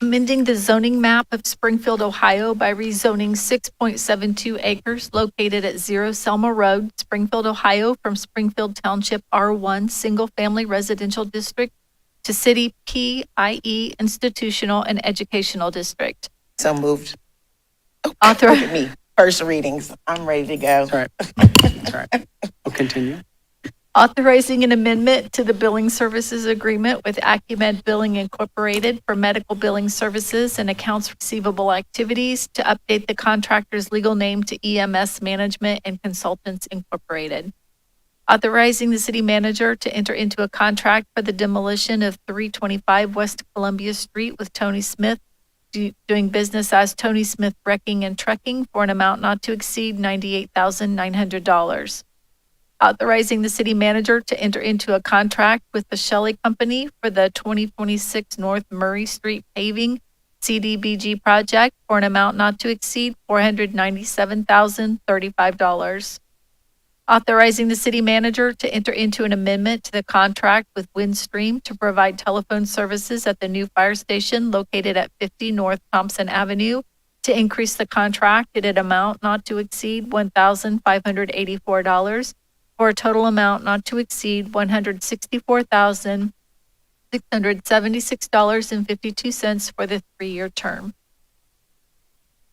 Amending the zoning map of Springfield, Ohio by rezoning 6.72 acres located at 0 Selma Road, Springfield, Ohio, from Springfield Township R1 Single Family Residential District to City PIE Institutional and Educational District. So moved. Author- Look at me. First readings. I'm ready to go. That's all right. That's all right. We'll continue. Authorizing an amendment to the billing services agreement with Acumed Billing Incorporated for medical billing services and accounts receivable activities to update the contractor's legal name to EMS Management and Consultants Incorporated. Authorizing the city manager to enter into a contract for the demolition of 325 West Columbia Street with Tony Smith, doing business as Tony Smith Wrecking and Trucking for an amount not to exceed $98,900. Authorizing the city manager to enter into a contract with the Shelley Company for the 2026 North Murray Street paving CDBG project for an amount not to exceed $497,035. Authorizing the city manager to enter into an amendment to the contract with Windstream to provide telephone services at the new fire station located at 50 North Thompson Avenue to increase the contract at an amount not to exceed $1,584 for a total amount not to exceed $164,676.52 for the 3-year term.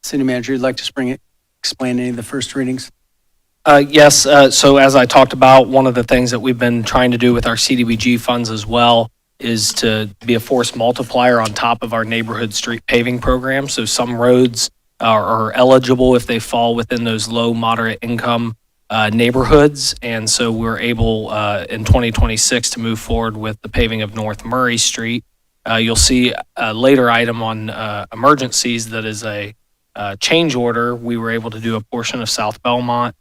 City Manager, you'd like to explain any of the first readings? Yes, so as I talked about, one of the things that we've been trying to do with our CDBG funds as well is to be a force multiplier on top of our neighborhood street paving program. So some roads are eligible if they fall within those low, moderate income neighborhoods. And so we're able in 2026 to move forward with the paving of North Murray Street. You'll see a later item on emergencies that is a change order. We were able to do a portion of South Belmont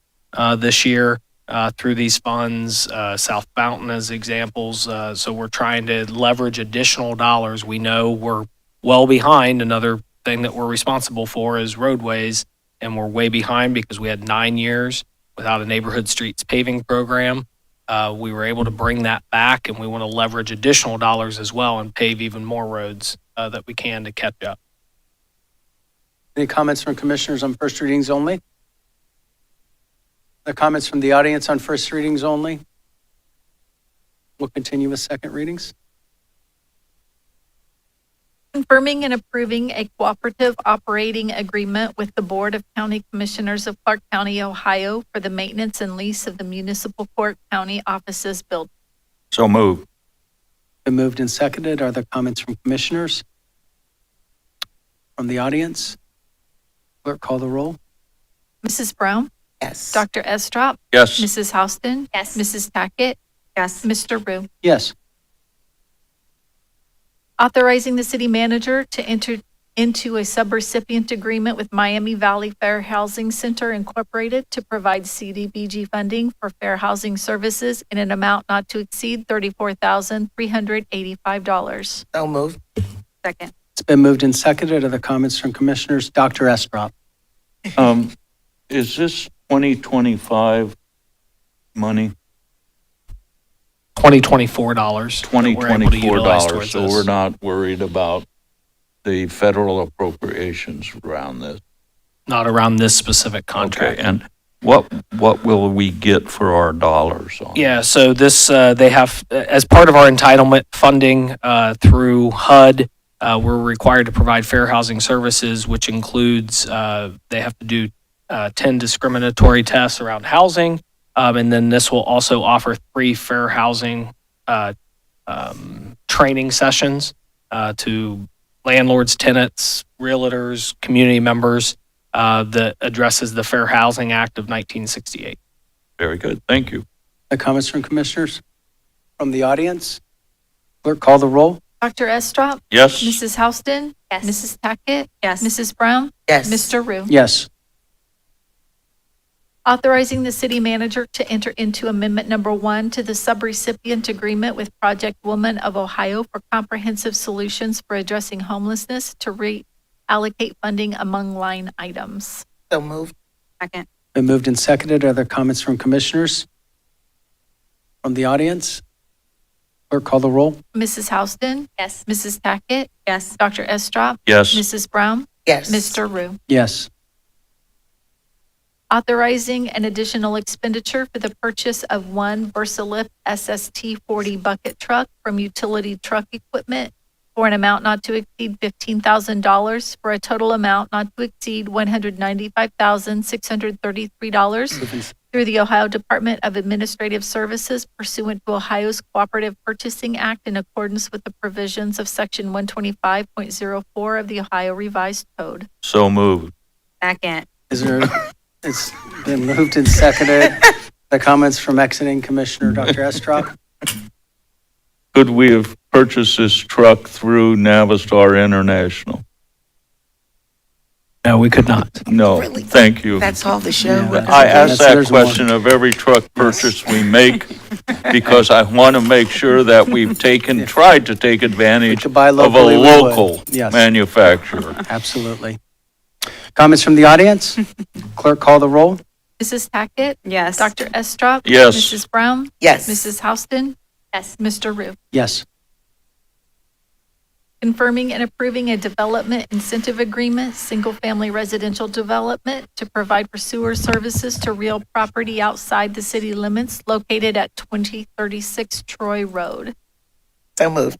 this year through these funds, South Fountain as examples. So we're trying to leverage additional dollars. We know we're well behind. Another thing that we're responsible for is roadways, and we're way behind because we had 9 years without a neighborhood streets paving program. We were able to bring that back, and we want to leverage additional dollars as well and pave even more roads that we can to catch up. Any comments from commissioners on first readings only? The comments from the audience on first readings only? We'll continue with second readings. Confirming and approving a cooperative operating agreement with the Board of County Commissioners of Clark County, Ohio for the maintenance and lease of the municipal court county offices building. So moved. Been moved and seconded. Are there comments from commissioners? From the audience? Clerk, call the roll. Mrs. Brown? Yes. Dr. Estrop? Yes. Mrs. Houston? Yes. Mrs. Tackett? Yes. Mr. Rue? Yes. Authorizing the city manager to enter into a subrecipient agreement with Miami Valley Fair Housing Center Incorporated to provide CDBG funding for fair housing services in an amount not to exceed $34,385. So moved. Second. It's been moved and seconded. Are there comments from commissioners? Dr. Estrop? Is this 2025 money? $2024. that we're able to utilize $2024, towards so this. we're not worried about the federal appropriations around this. Not around this specific contract. Okay, and what will we get for our dollars on? Yeah, so this, they have, as part of our entitlement funding through HUD, we're required to provide fair housing services, which includes, they have to do 10 discriminatory tests around housing. And then this will also offer 3 fair housing training sessions to landlords, tenants, realtors, community members that addresses the Fair Housing Act of 1968. Very good, thank you. The comments from commissioners? From the audience? Clerk, call the roll. Dr. Estrop? Yes. Mrs. Houston? Yes. Mrs. Tackett? Yes. Mrs. Brown? Yes. Mr. Rue? Yes. Authorizing the city manager to enter into amendment number 1 to the subrecipient agreement with Project Woman of Ohio for comprehensive solutions for addressing homelessness to reallocate funding among line items. So moved. Second. Been moved and seconded. Are there comments from commissioners? From the audience? Clerk, call the roll. Mrs. Houston? Yes. Mrs. Tackett? Yes. Dr. Estrop? Yes. Mrs. Brown? Yes. Mr. Rue? Yes. Authorizing an additional expenditure for the purchase of one Versalift SST 40 bucket truck from Utility Truck Equipment for an amount not to exceed $15,000 for a total amount not to exceed $195,633 Moved and- through the Ohio Department of Administrative Services pursuant to Ohio's Cooperative Purchasing Act in accordance with the provisions of Section 125.04 of the Ohio Revised Code. So moved. Second. Is there, it's been moved and seconded. The comments from exiting Commissioner Dr. Estrop. Could we have purchased this truck through Navistar International? No, we could not. No, Really? thank you. That's all the show? Yeah. I ask that There's one. question of every truck purchase we make because I want to make sure that we've tried to take We advantage could buy of a locally, we would. local Yes. manufacturer. Absolutely. Comments from the audience? Clerk, call the roll. Mrs. Tackett? Yes. Dr. Estrop? Yes. Mrs. Brown? Yes. Mrs. Houston? Yes. Mr. Rue? Yes. Confirming and approving a development incentive agreement, single-family residential development to provide for sewer services to real property outside the city limits located at 2036 Troy Road. So moved.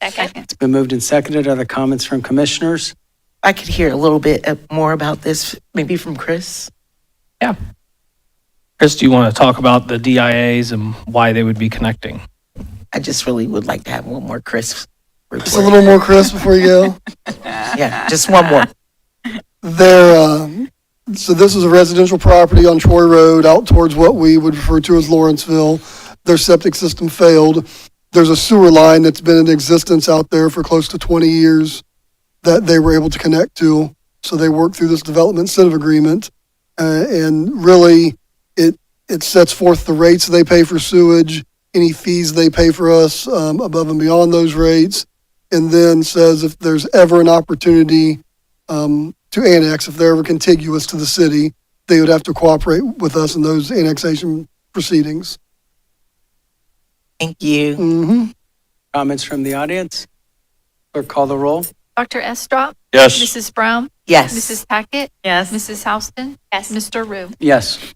Second. It's been moved and seconded. Other comments from commissioners? I could hear a little bit more about this, maybe from Chris. Chris, do you want to talk about the DIAs and why they would be connecting? I just really would like to have one more Chris report. Just a little more, Chris, before you go. Yeah, just one more. So this is a residential property on Troy Road out towards what we would refer to as Lawrenceville. Their septic system failed. There's a sewer line that's been in existence out there for close to 20 years that they were able to connect to. So they worked through this development incentive agreement. And really, it sets forth the rates they pay for sewage, any fees they pay for us above and beyond those rates, and then says if there's ever an opportunity to annex, if they're ever contiguous to the city, they would have to cooperate with us in those annexation proceedings. Thank you. Mm-hmm. Comments from the audience? Clerk, call the roll. Dr. Estrop? Yes. Mrs. Brown? Yes. Mrs. Tackett? Yes. Mrs. Houston? Yes. Mr. Rue? Yes.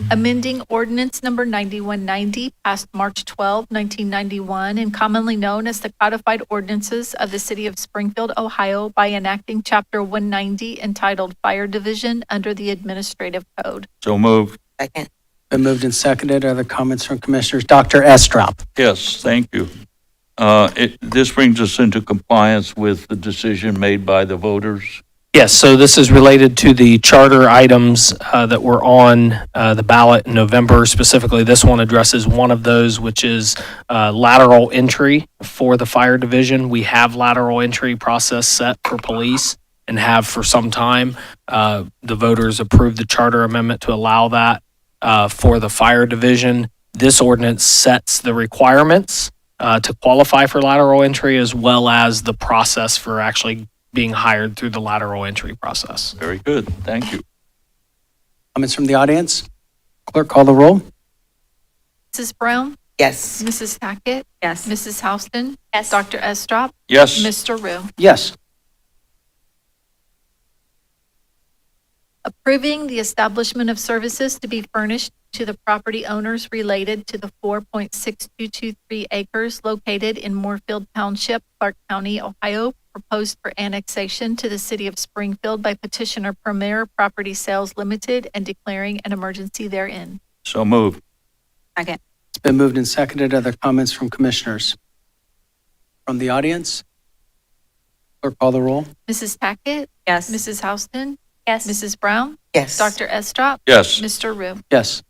Amending ordinance number 9190 passed March 12, 1991, and commonly known as the Codified Ordinances of the City of Springfield, Ohio, by enacting Chapter 190 entitled Fire Division under the Administrative Code. So moved. Second. Been moved and seconded. Other comments from commissioners? Dr. Estrop. Yes, thank you. This brings us into compliance with the decision made by the voters. Yes, so this is related to the charter items that were on the ballot in November. Specifically, this one addresses one of those, which is lateral entry for the fire division. We have lateral entry process set for police and have for some time. The voters approved the charter amendment to allow that for the fire division. This ordinance sets the requirements to qualify for lateral entry, as well as the process for actually being hired through the lateral entry process. Very good, thank you. Comments from the audience? Clerk, call the roll. Mrs. Brown? Yes. Mrs. Tackett? Yes. Mrs. Houston? Yes. Dr. Estrop? Yes. Mr. Rue? Yes. Approving the establishment of services to be furnished to the property owners related to the 4.6223 acres located in Moorfield Township, Clark County, Ohio, proposed for annexation to the city of Springfield by petitioner Premier Property Sales Limited and declaring an emergency therein. So moved. Second. It's been moved and seconded. Other comments from commissioners? From the audience? Clerk, call the roll. Mrs. Tackett? Yes. Mrs. Houston? Yes. Mrs. Brown? Yes. Dr. Estrop? Yes. Mr. Rue? Yes.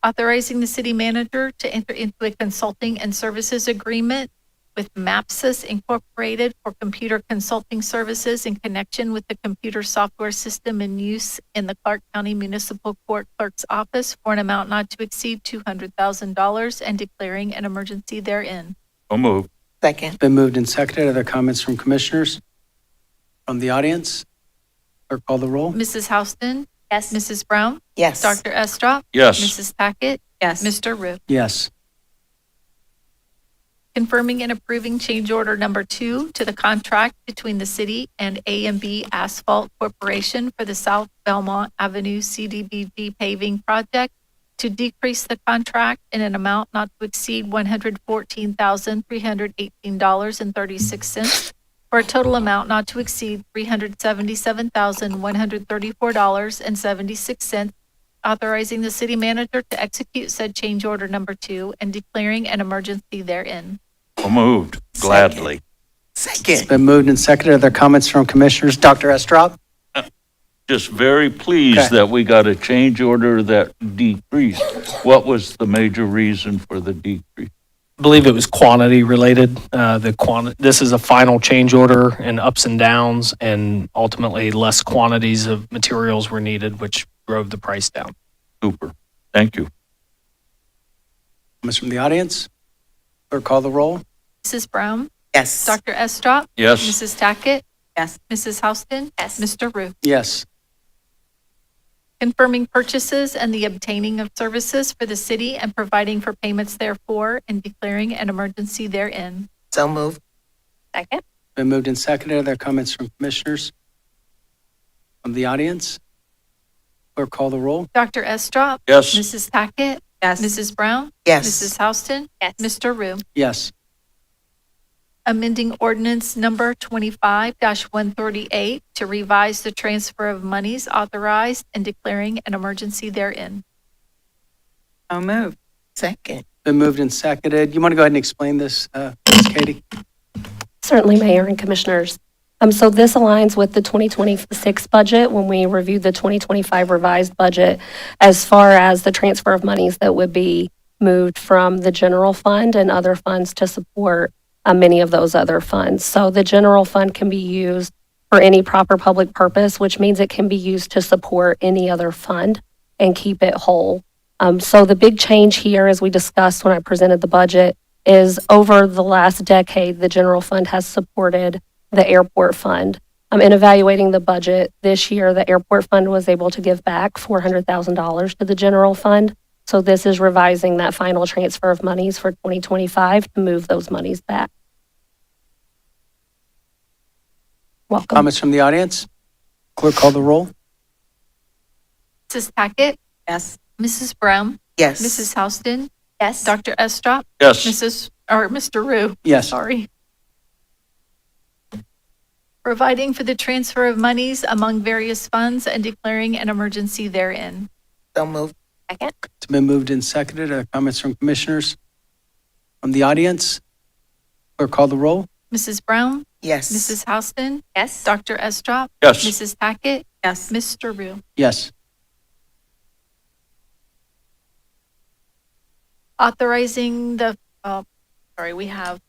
Authorizing the city manager to enter into a consulting and services agreement with Mapsys Incorporated for computer consulting services in connection with the computer software system in use in the Clark County Municipal Court Clerk's Office for an amount not to exceed $200,000 and declaring an emergency therein. So moved. Second. It's been moved and seconded. Other comments from commissioners? From the audience? Clerk, call the roll. Mrs. Houston? Yes. Mrs. Brown? Yes. Dr. Estrop? Yes. Mrs. Tackett? Yes. Mr. Rue? Yes. Confirming and approving change order number 2 to the contract between the city and A&B Asphalt Corporation for the South Belmont Avenue CDBG paving project to decrease the contract in an amount not to exceed $114,318.36 for a total amount not to exceed $377,134.76, authorizing the city manager to execute said change order number 2 and declaring an emergency therein. So moved. Gladly. It's Second. been moved and seconded. Are there comments from commissioners? Dr. Estrop? Just very pleased Okay. that we got a change order that decreased. What was the major reason for the decrease? I believe it was quantity related. This is a final change order and ups and downs, and ultimately less quantities of materials were needed, which drove the price down. Super. Thank you. Comments from the audience? Clerk, call the roll. Mrs. Brown? Yes. Dr. Estrop? Yes. Mrs. Tackett? Yes. Mrs. Houston? Yes. Mr. Rue? Yes. Confirming purchases and the obtaining of services for the city and providing for payments therefor and declaring an emergency therein. So moved. Second. Been moved and seconded. Are there comments from commissioners? From the audience? Clerk, call the roll. Dr. Estrop? Yes. Mrs. Tackett? Yes. Mrs. Brown? Yes. Mrs. Houston? Yes. Mr. Rue? Yes. Amending ordinance number 25-138 to revise the transfer of monies authorized and declaring an emergency therein. So moved. Second. Been moved and seconded. You want to go ahead and explain this, Ms. Katie? Certainly, Mayor and Commissioners. So this aligns with the 2026 budget when we reviewed the 2025 revised budget as far as the transfer of monies that would be moved from the general fund and other funds to support many of those other funds. So the general fund can be used for any proper public purpose, which means it can be used to support any other fund and keep it whole. So the big change here, as we discussed when I presented the budget, is over the last decade, the general fund has supported the airport fund. In evaluating the budget this year, the airport fund was able to give back $400,000 to the general fund. So this is revising that final transfer of monies for 2025 to move those monies back. Welcome. Comments from the audience? Clerk, call the roll. Mrs. Tackett? Yes. Mrs. Brown? Yes. Mrs. Houston? Yes. Dr. Estrop? Yes. Mr. Rue? Yes. Sorry. Providing for the transfer of monies among various funds and declaring an emergency therein. So moved. Second. It's been moved and seconded. Are there comments from commissioners? From the audience? Clerk, call the roll. Mrs. Brown? Yes. Mrs. Houston? Yes. Dr. Estrop? Yes. Mrs. Tackett? Yes. Mr. Rue? Yes. Authorizing the, we have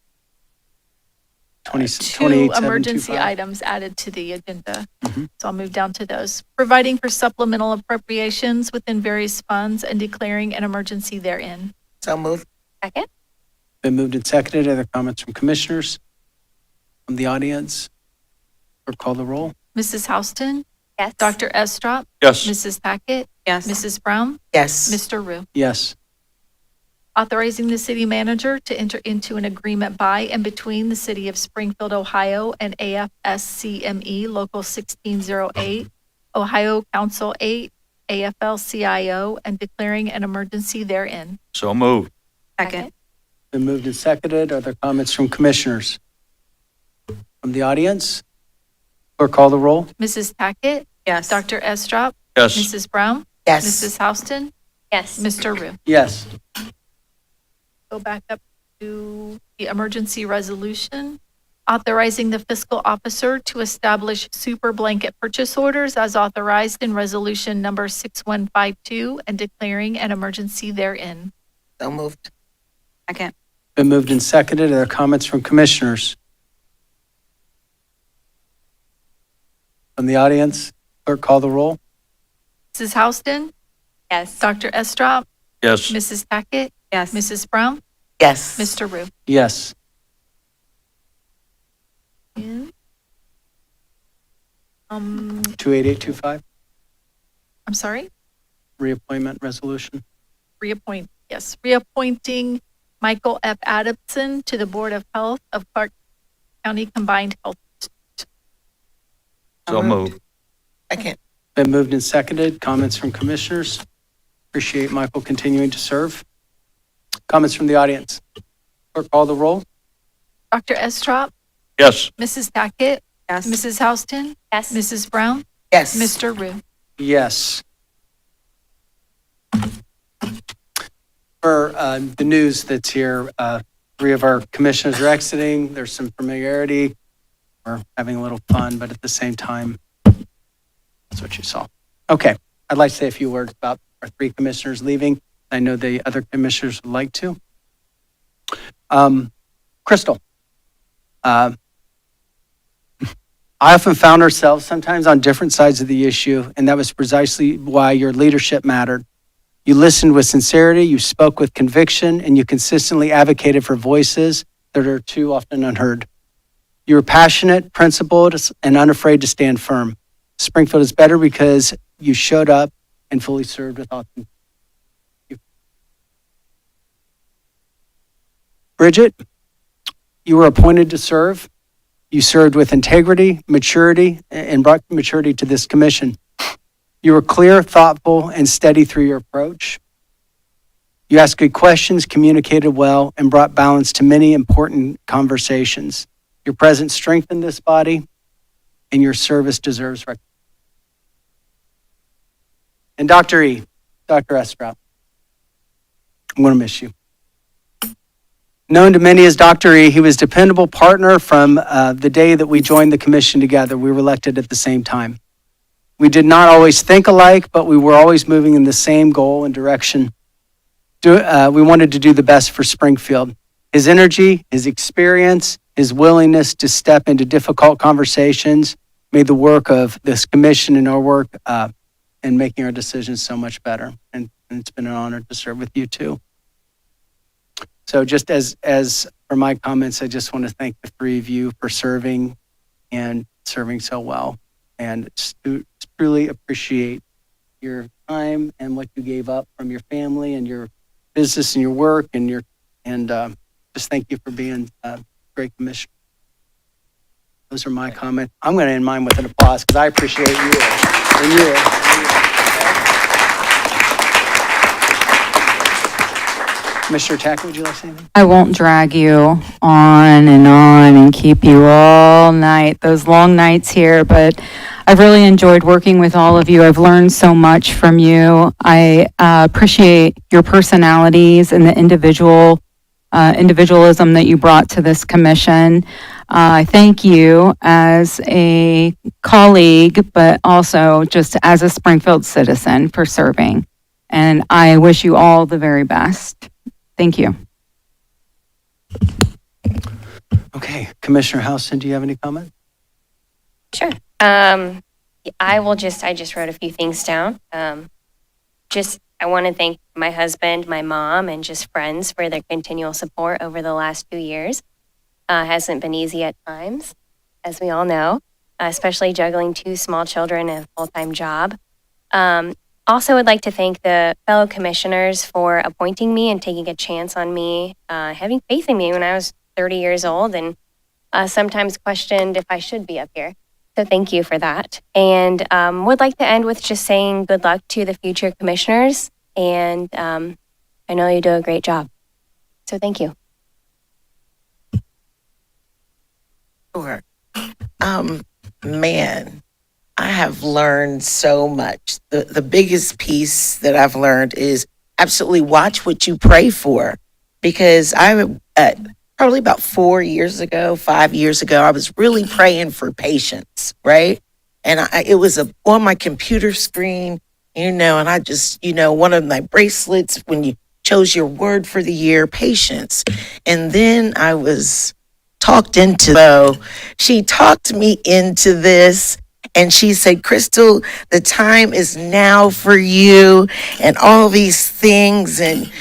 20 two 28, emergency 725. items added to the agenda. Mhm. So I'll move down to those. Providing for supplemental appropriations within various funds and declaring an emergency therein. So moved. Second. Been moved and seconded. Are there comments from commissioners? From the audience? Clerk, call the roll. Mrs. Houston? Yes. Dr. Estrop? Yes. Mrs. Tackett? Yes. Mrs. Brown? Yes. Mr. Rue? Yes. Authorizing the city manager to enter into an agreement by and between the city of Springfield, Ohio and AFSCME Local 1608, Ohio Council 8, AFL-CIO, and declaring an emergency therein. So moved. Second. Been moved and seconded. Are there comments from commissioners? From the audience? Clerk, call the roll. Mrs. Tackett? Yes. Dr. Estrop? Yes. Mrs. Brown? Yes. Mrs. Houston? Yes. Mr. Rue? Yes. Go back up to the emergency resolution, authorizing the fiscal officer to establish super blanket purchase orders as authorized in resolution number 6152 and declaring an emergency therein. So moved. Second. Been moved and seconded. Are there comments from commissioners? From the audience? Clerk, call the roll. Mrs. Houston? Yes. Dr. Estrop? Yes. Mrs. Tackett? Yes. Mrs. Brown? Yes. Mr. Rue? Yes. And, 28825, I'm sorry? reappointment resolution. Reappointing Michael F. Adamson to the Board of Health of Clark County Combined Health. So moved. Second. Been moved and seconded. Comments from commissioners? Appreciate Michael continuing to serve. Comments from the audience? Clerk, call the roll. Dr. Estrop? Yes. Mrs. Tackett? Yes. Mrs. Houston? Yes. Mrs. Brown? Yes. Mr. Rue? Yes. For the news that's here, 3 of our commissioners are exiting. There's some familiarity. We're having a little fun, but at the same time, that's what you saw. Okay, I'd like to say a few words about our 3 commissioners leaving. I know the other commissioners would like to. Crystal, I often found ourselves sometimes on different sides of the issue, and that was precisely why your leadership mattered. You listened with sincerity, you spoke with conviction, and you consistently advocated for voices that are too often unheard. You were passionate, principled, and unafraid to stand firm. Springfield is better because you showed up and fully served with authenticity. Bridget, you were appointed to serve. You served with integrity, maturity, and brought maturity to this commission. You were clear, thoughtful, and steady through your approach. You asked good questions, communicated well, and brought balance to many important conversations. Your presence strengthened this body, and your service deserves recognition. And Dr. E, Dr. Estrout, I'm going to miss you. Known to many as Dr. E, he was a dependable partner from the day that we joined the commission together. We were elected at the same time. We did not always think alike, but we were always moving in the same goal and direction. We wanted to do the best for Springfield. His energy, his experience, his willingness to step into difficult conversations made the work of this commission and our work in making our decisions so much better. And it's been an honor to serve with you too. So just as for my comments, I just want to thank the 3 of you for serving and serving so well. And truly appreciate your time and what you gave up from your family and your business and your work and just thank you for being a great commissioner. Those are my comments. I'm going to end mine with an applause because I appreciate you and you. Mr. Tackett, would you like to say anything? I won't drag you on and keep you all night, those long nights here, but I've really enjoyed working with all of you. I've learned so much from you. I appreciate your personalities and the individualism that you brought to this commission. I thank you as a colleague, but also just as a Springfield citizen for serving. And I wish you all the very best. Thank you. Okay, Commissioner Houston, do you have any comment? Sure. I just wrote a few things down. I want to thank my husband, my mom, and just friends for their continual support over the last 2 years. Hasn't been easy at times, as we all know, especially juggling 2 small children and a full-time job. Also would like to thank the fellow commissioners for appointing me and taking a chance on me, having faith in me when I was 30 years old and sometimes questioned if I should be up here. So thank you for that. And would like to end with just saying good luck to the future commissioners. And I know you do a great job. So thank you. Sure. Man, I have learned so much. The biggest piece that I've learned is absolutely watch what you pray for. Because probably about 5 years ago, I was really praying for patience, right? And it was on my computer screen, and I just, one of my bracelets when you chose your word for the year, patience. And then I was talked into, she talked me into this. And she said, Crystal, the time is now for you and all these things. And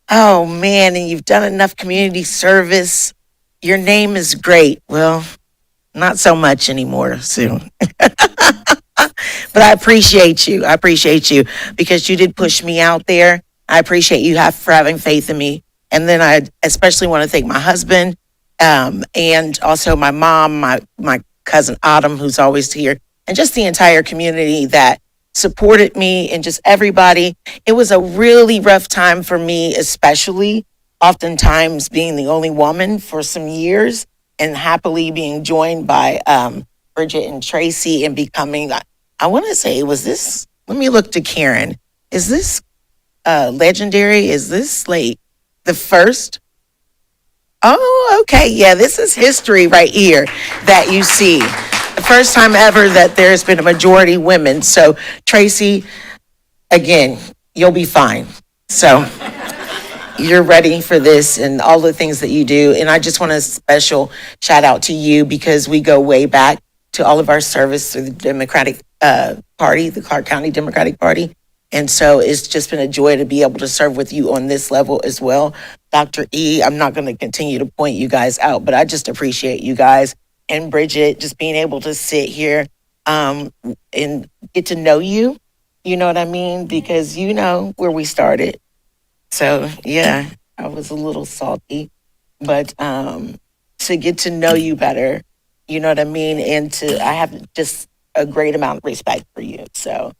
oh man, and you've done enough community service. Your name is great. Well, not so much anymore soon. But I appreciate you. I appreciate you because you did push me out there. I appreciate you for having faith in me. And then I especially want to thank my husband and also my mom, my cousin Autumn, who's always here. And just the entire community that supported me and just everybody. It was a really rough time for me, especially oftentimes being the only woman for some years. and happily being joined by Bridget and Tracy and becoming, I want to say, was this, let me look to Karen. Is this legendary? Is this like the first? Oh, okay. Yeah, this is history right here that you see. The first time ever that there's been a majority women. So, Tracy, again, you'll be fine. So, you're ready for this and all the things that you do. And I just want a special shout out to you because we go way back to all of our service through the Democratic Party, the Clark County Democratic Party. And so it's just been a joy to be able to serve with you on this level as well. Dr. E, I'm not going to continue to point you guys out, but I just appreciate you guys and Bridget just being able to sit here and get to know you. You know what I mean? Because you know where we started. So yeah, I was a little salty, but to get to know you better, you know what I mean? And I have just a great amount of respect for you. So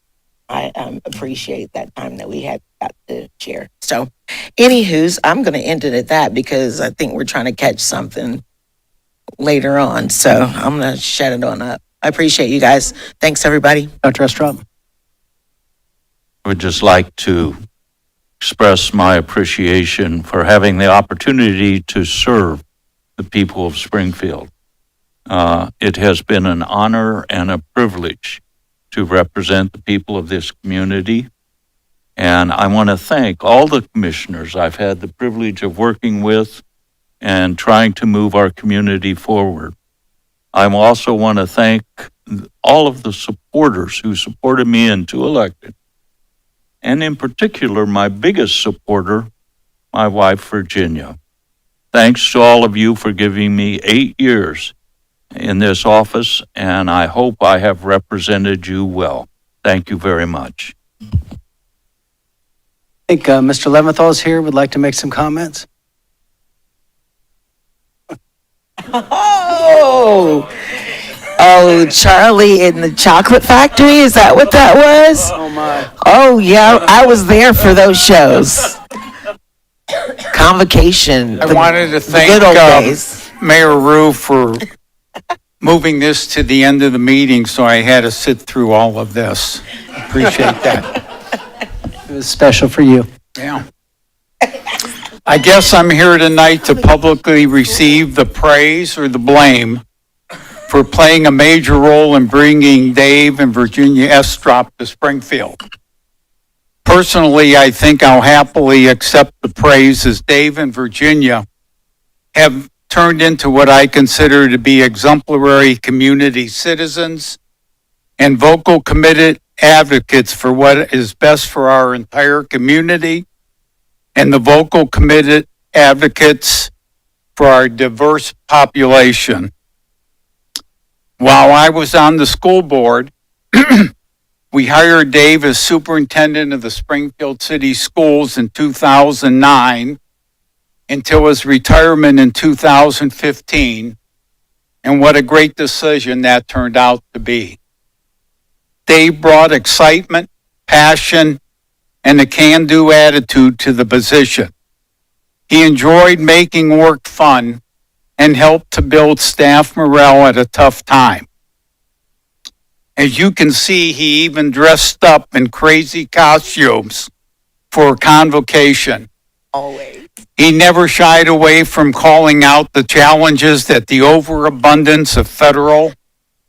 I appreciate that time that we had got to share. So anywho's, I'm going to end it at that because I think we're trying to catch something later on. So I'm going to shut it on up. I appreciate you guys. Thanks, everybody. Dr. Estrop? I would just like to express my appreciation for having the opportunity to serve the people of Springfield. It has been an honor and a privilege to represent the people of this community. And I want to thank all the commissioners I've had the privilege of working with and trying to move our community forward. I also want to thank all of the supporters who supported me in 2 elections. And in particular, my biggest supporter, my wife, Virginia. Thanks to all of you for giving me 8 years in this office, and I hope I have represented you well. Thank you very much. I think Mr. Leventhal is here, would like to make some comments. Oh, Charlie in the chocolate factory. Is that what that was? Oh, my. Oh, yeah. I was there for those shows. Convocation. I wanted to thank good old days. Mayor Rue for moving this to the end of the meeting, so I had to sit through all of this. Appreciate that. It was special for you. Yeah. I guess I'm here tonight to publicly receive the praise or the blame for playing a major role in bringing Dave and Virginia Estrop to Springfield. Personally, I think I'll happily accept the praise as Dave and Virginia have turned into what I consider to be exemplary community citizens and vocal committed advocates for what is best for our entire community and the vocal committed advocates for our diverse population. While I was on the school board, we hired Dave as superintendent of the Springfield City Schools in 2009 until his retirement in 2015. And what a great decision that turned out to be. Dave brought excitement, passion, and a can-do attitude to the position. He enjoyed making work fun and helped to build staff morale at a tough time. As you can see, he even dressed up in crazy costumes for a convocation. Always. He never shied away from calling out the challenges that the overabundance of federal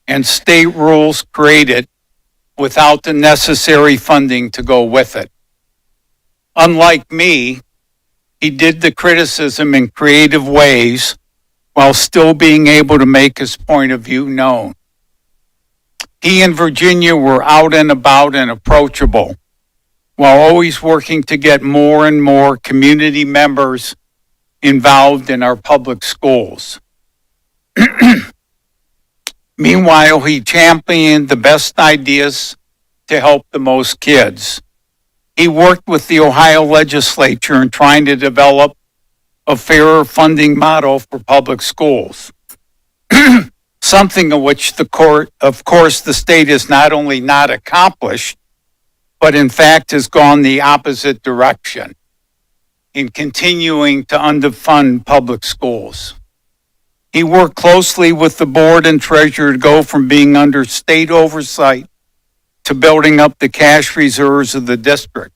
and state rules created without the necessary funding to go with it. Unlike me, he did the criticism in creative ways while still being able to make his point of view known. He and Virginia were out and about and approachable, while always working to get more and more community members involved in our public schools. Meanwhile, he championed the best ideas to help the most kids. He worked with the Ohio legislature in trying to develop a fairer funding model for public schools. Something of which of course, the state has not only not accomplished, but in fact has gone the opposite direction in continuing to underfund public schools. He worked closely with the board and treasurer to go from being under state oversight to building up the cash reserves of the district.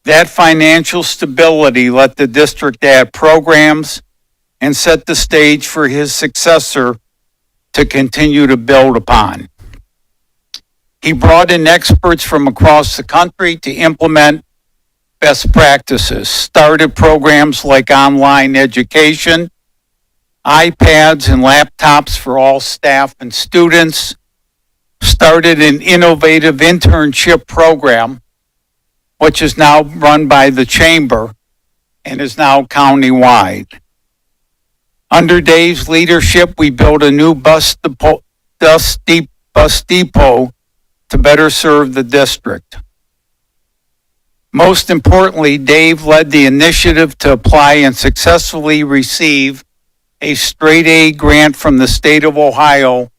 That financial stability let the district add programs and set the stage for his successor to continue to build upon. He brought in experts from across the country to implement best practices, started programs like online education, iPads and laptops for all staff and students, started an innovative internship program, which is now run by the chamber and is now countywide. Under Dave's leadership, we built a new bus depot to better serve the district. Most importantly, Dave led the initiative to apply and successfully receive a straight A grant from the state of Ohio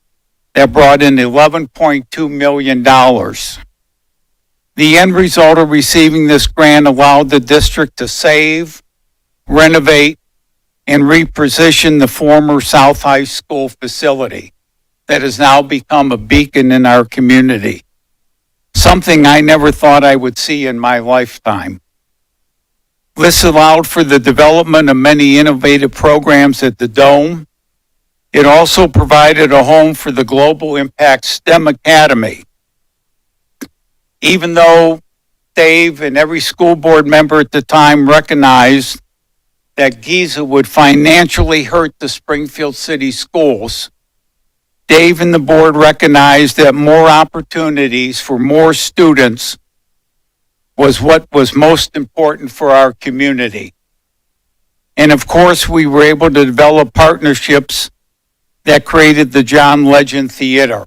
that brought in $11.2 million. The end result of receiving this grant allowed the district to save, renovate, and reposition the former South High School facility that has now become a beacon in our community. Something I never thought I would see in my lifetime. This allowed for the development of many innovative programs at the Dome. It also provided a home for the Global Impact STEM Academy. Even though Dave and every school board member at the time recognized that Giza would financially hurt the Springfield City Schools, Dave and the board recognized that more opportunities for more students was what was most important for our community. And of course, we were able to develop partnerships that created the John Legend Theater.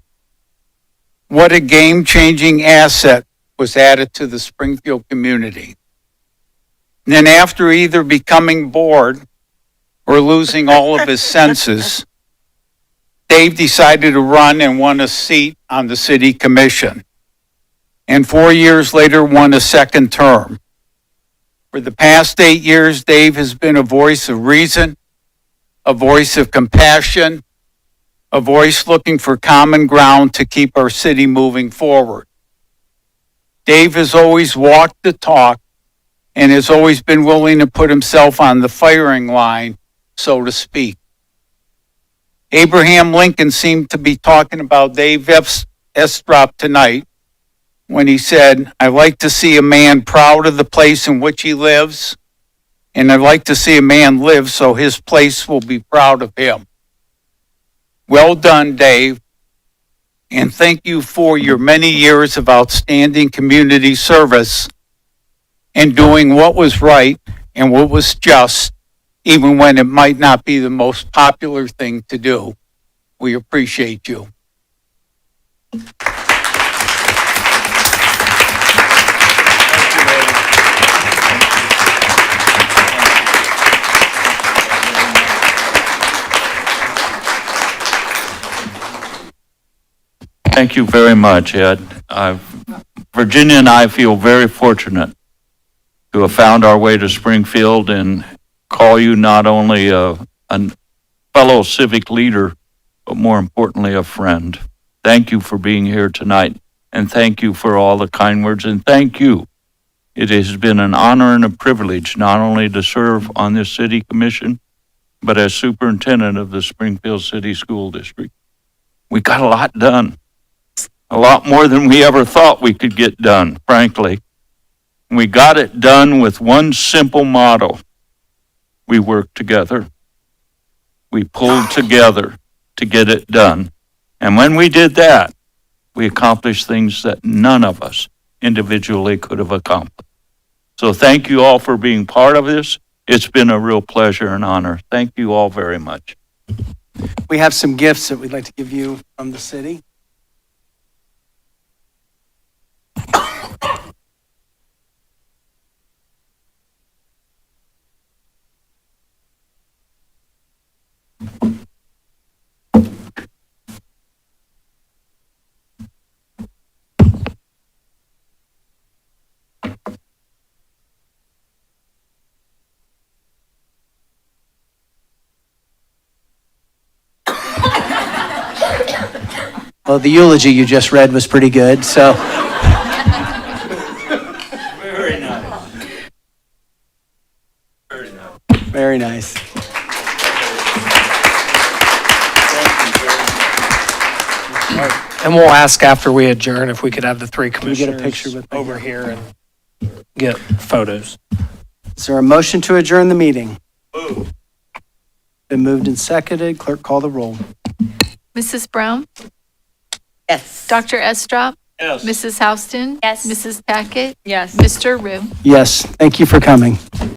What a game-changing asset was added to the Springfield community. And then after either becoming bored or losing all of his senses, Dave decided to run and won a seat on the city commission. And 4 years later, won a second term. For the past 8 years, Dave has been a voice of reason, a voice of compassion, a voice looking for common ground to keep our city moving forward. Dave has always walked the talk and has always been willing to put himself on the firing line, so to speak. Abraham Lincoln seemed to be talking about Dave Estrop tonight when he said, "I like to see a man proud of the place in which he lives, and I'd like to see a man live so his place will be proud of him." Well done, Dave, and thank you for your many years of outstanding community service and doing what was right and what was just, even when it might not be the most popular thing to do. We appreciate you. Thank you very much, Ed. Virginia and I feel very fortunate to have found our way to Springfield and call you not only a fellow civic leader, but more importantly, a friend. Thank you for being here tonight, and thank you for all the kind words, and thank you. It has been an honor and a privilege not only to serve on this city commission, but as superintendent of the Springfield City School District. We got a lot done, a lot more than we ever thought we could get done, frankly. We got it done with one simple motto. We worked together. We pulled together to get it done. And when we did that, we accomplished things that none of us individually could have accomplished. So thank you all for being part of this. It's been a real pleasure and honor. Thank you all very much. We have some gifts that we'd like to give you from the city. Well, the eulogy you just read was pretty good, so. Very nice. Very nice. Very nice. And we'll ask after we adjourn if we could have the three we get a commissioners picture with over here and get photos. Is there a motion to adjourn the meeting? Been moved and seconded. Clerk, call the roll. Mrs. Brown? Yes. Dr. Estrop? Yes. Mrs. Houston? Yes. Mrs. Tackett? Yes. Mr. Rue? Yes, thank you for coming.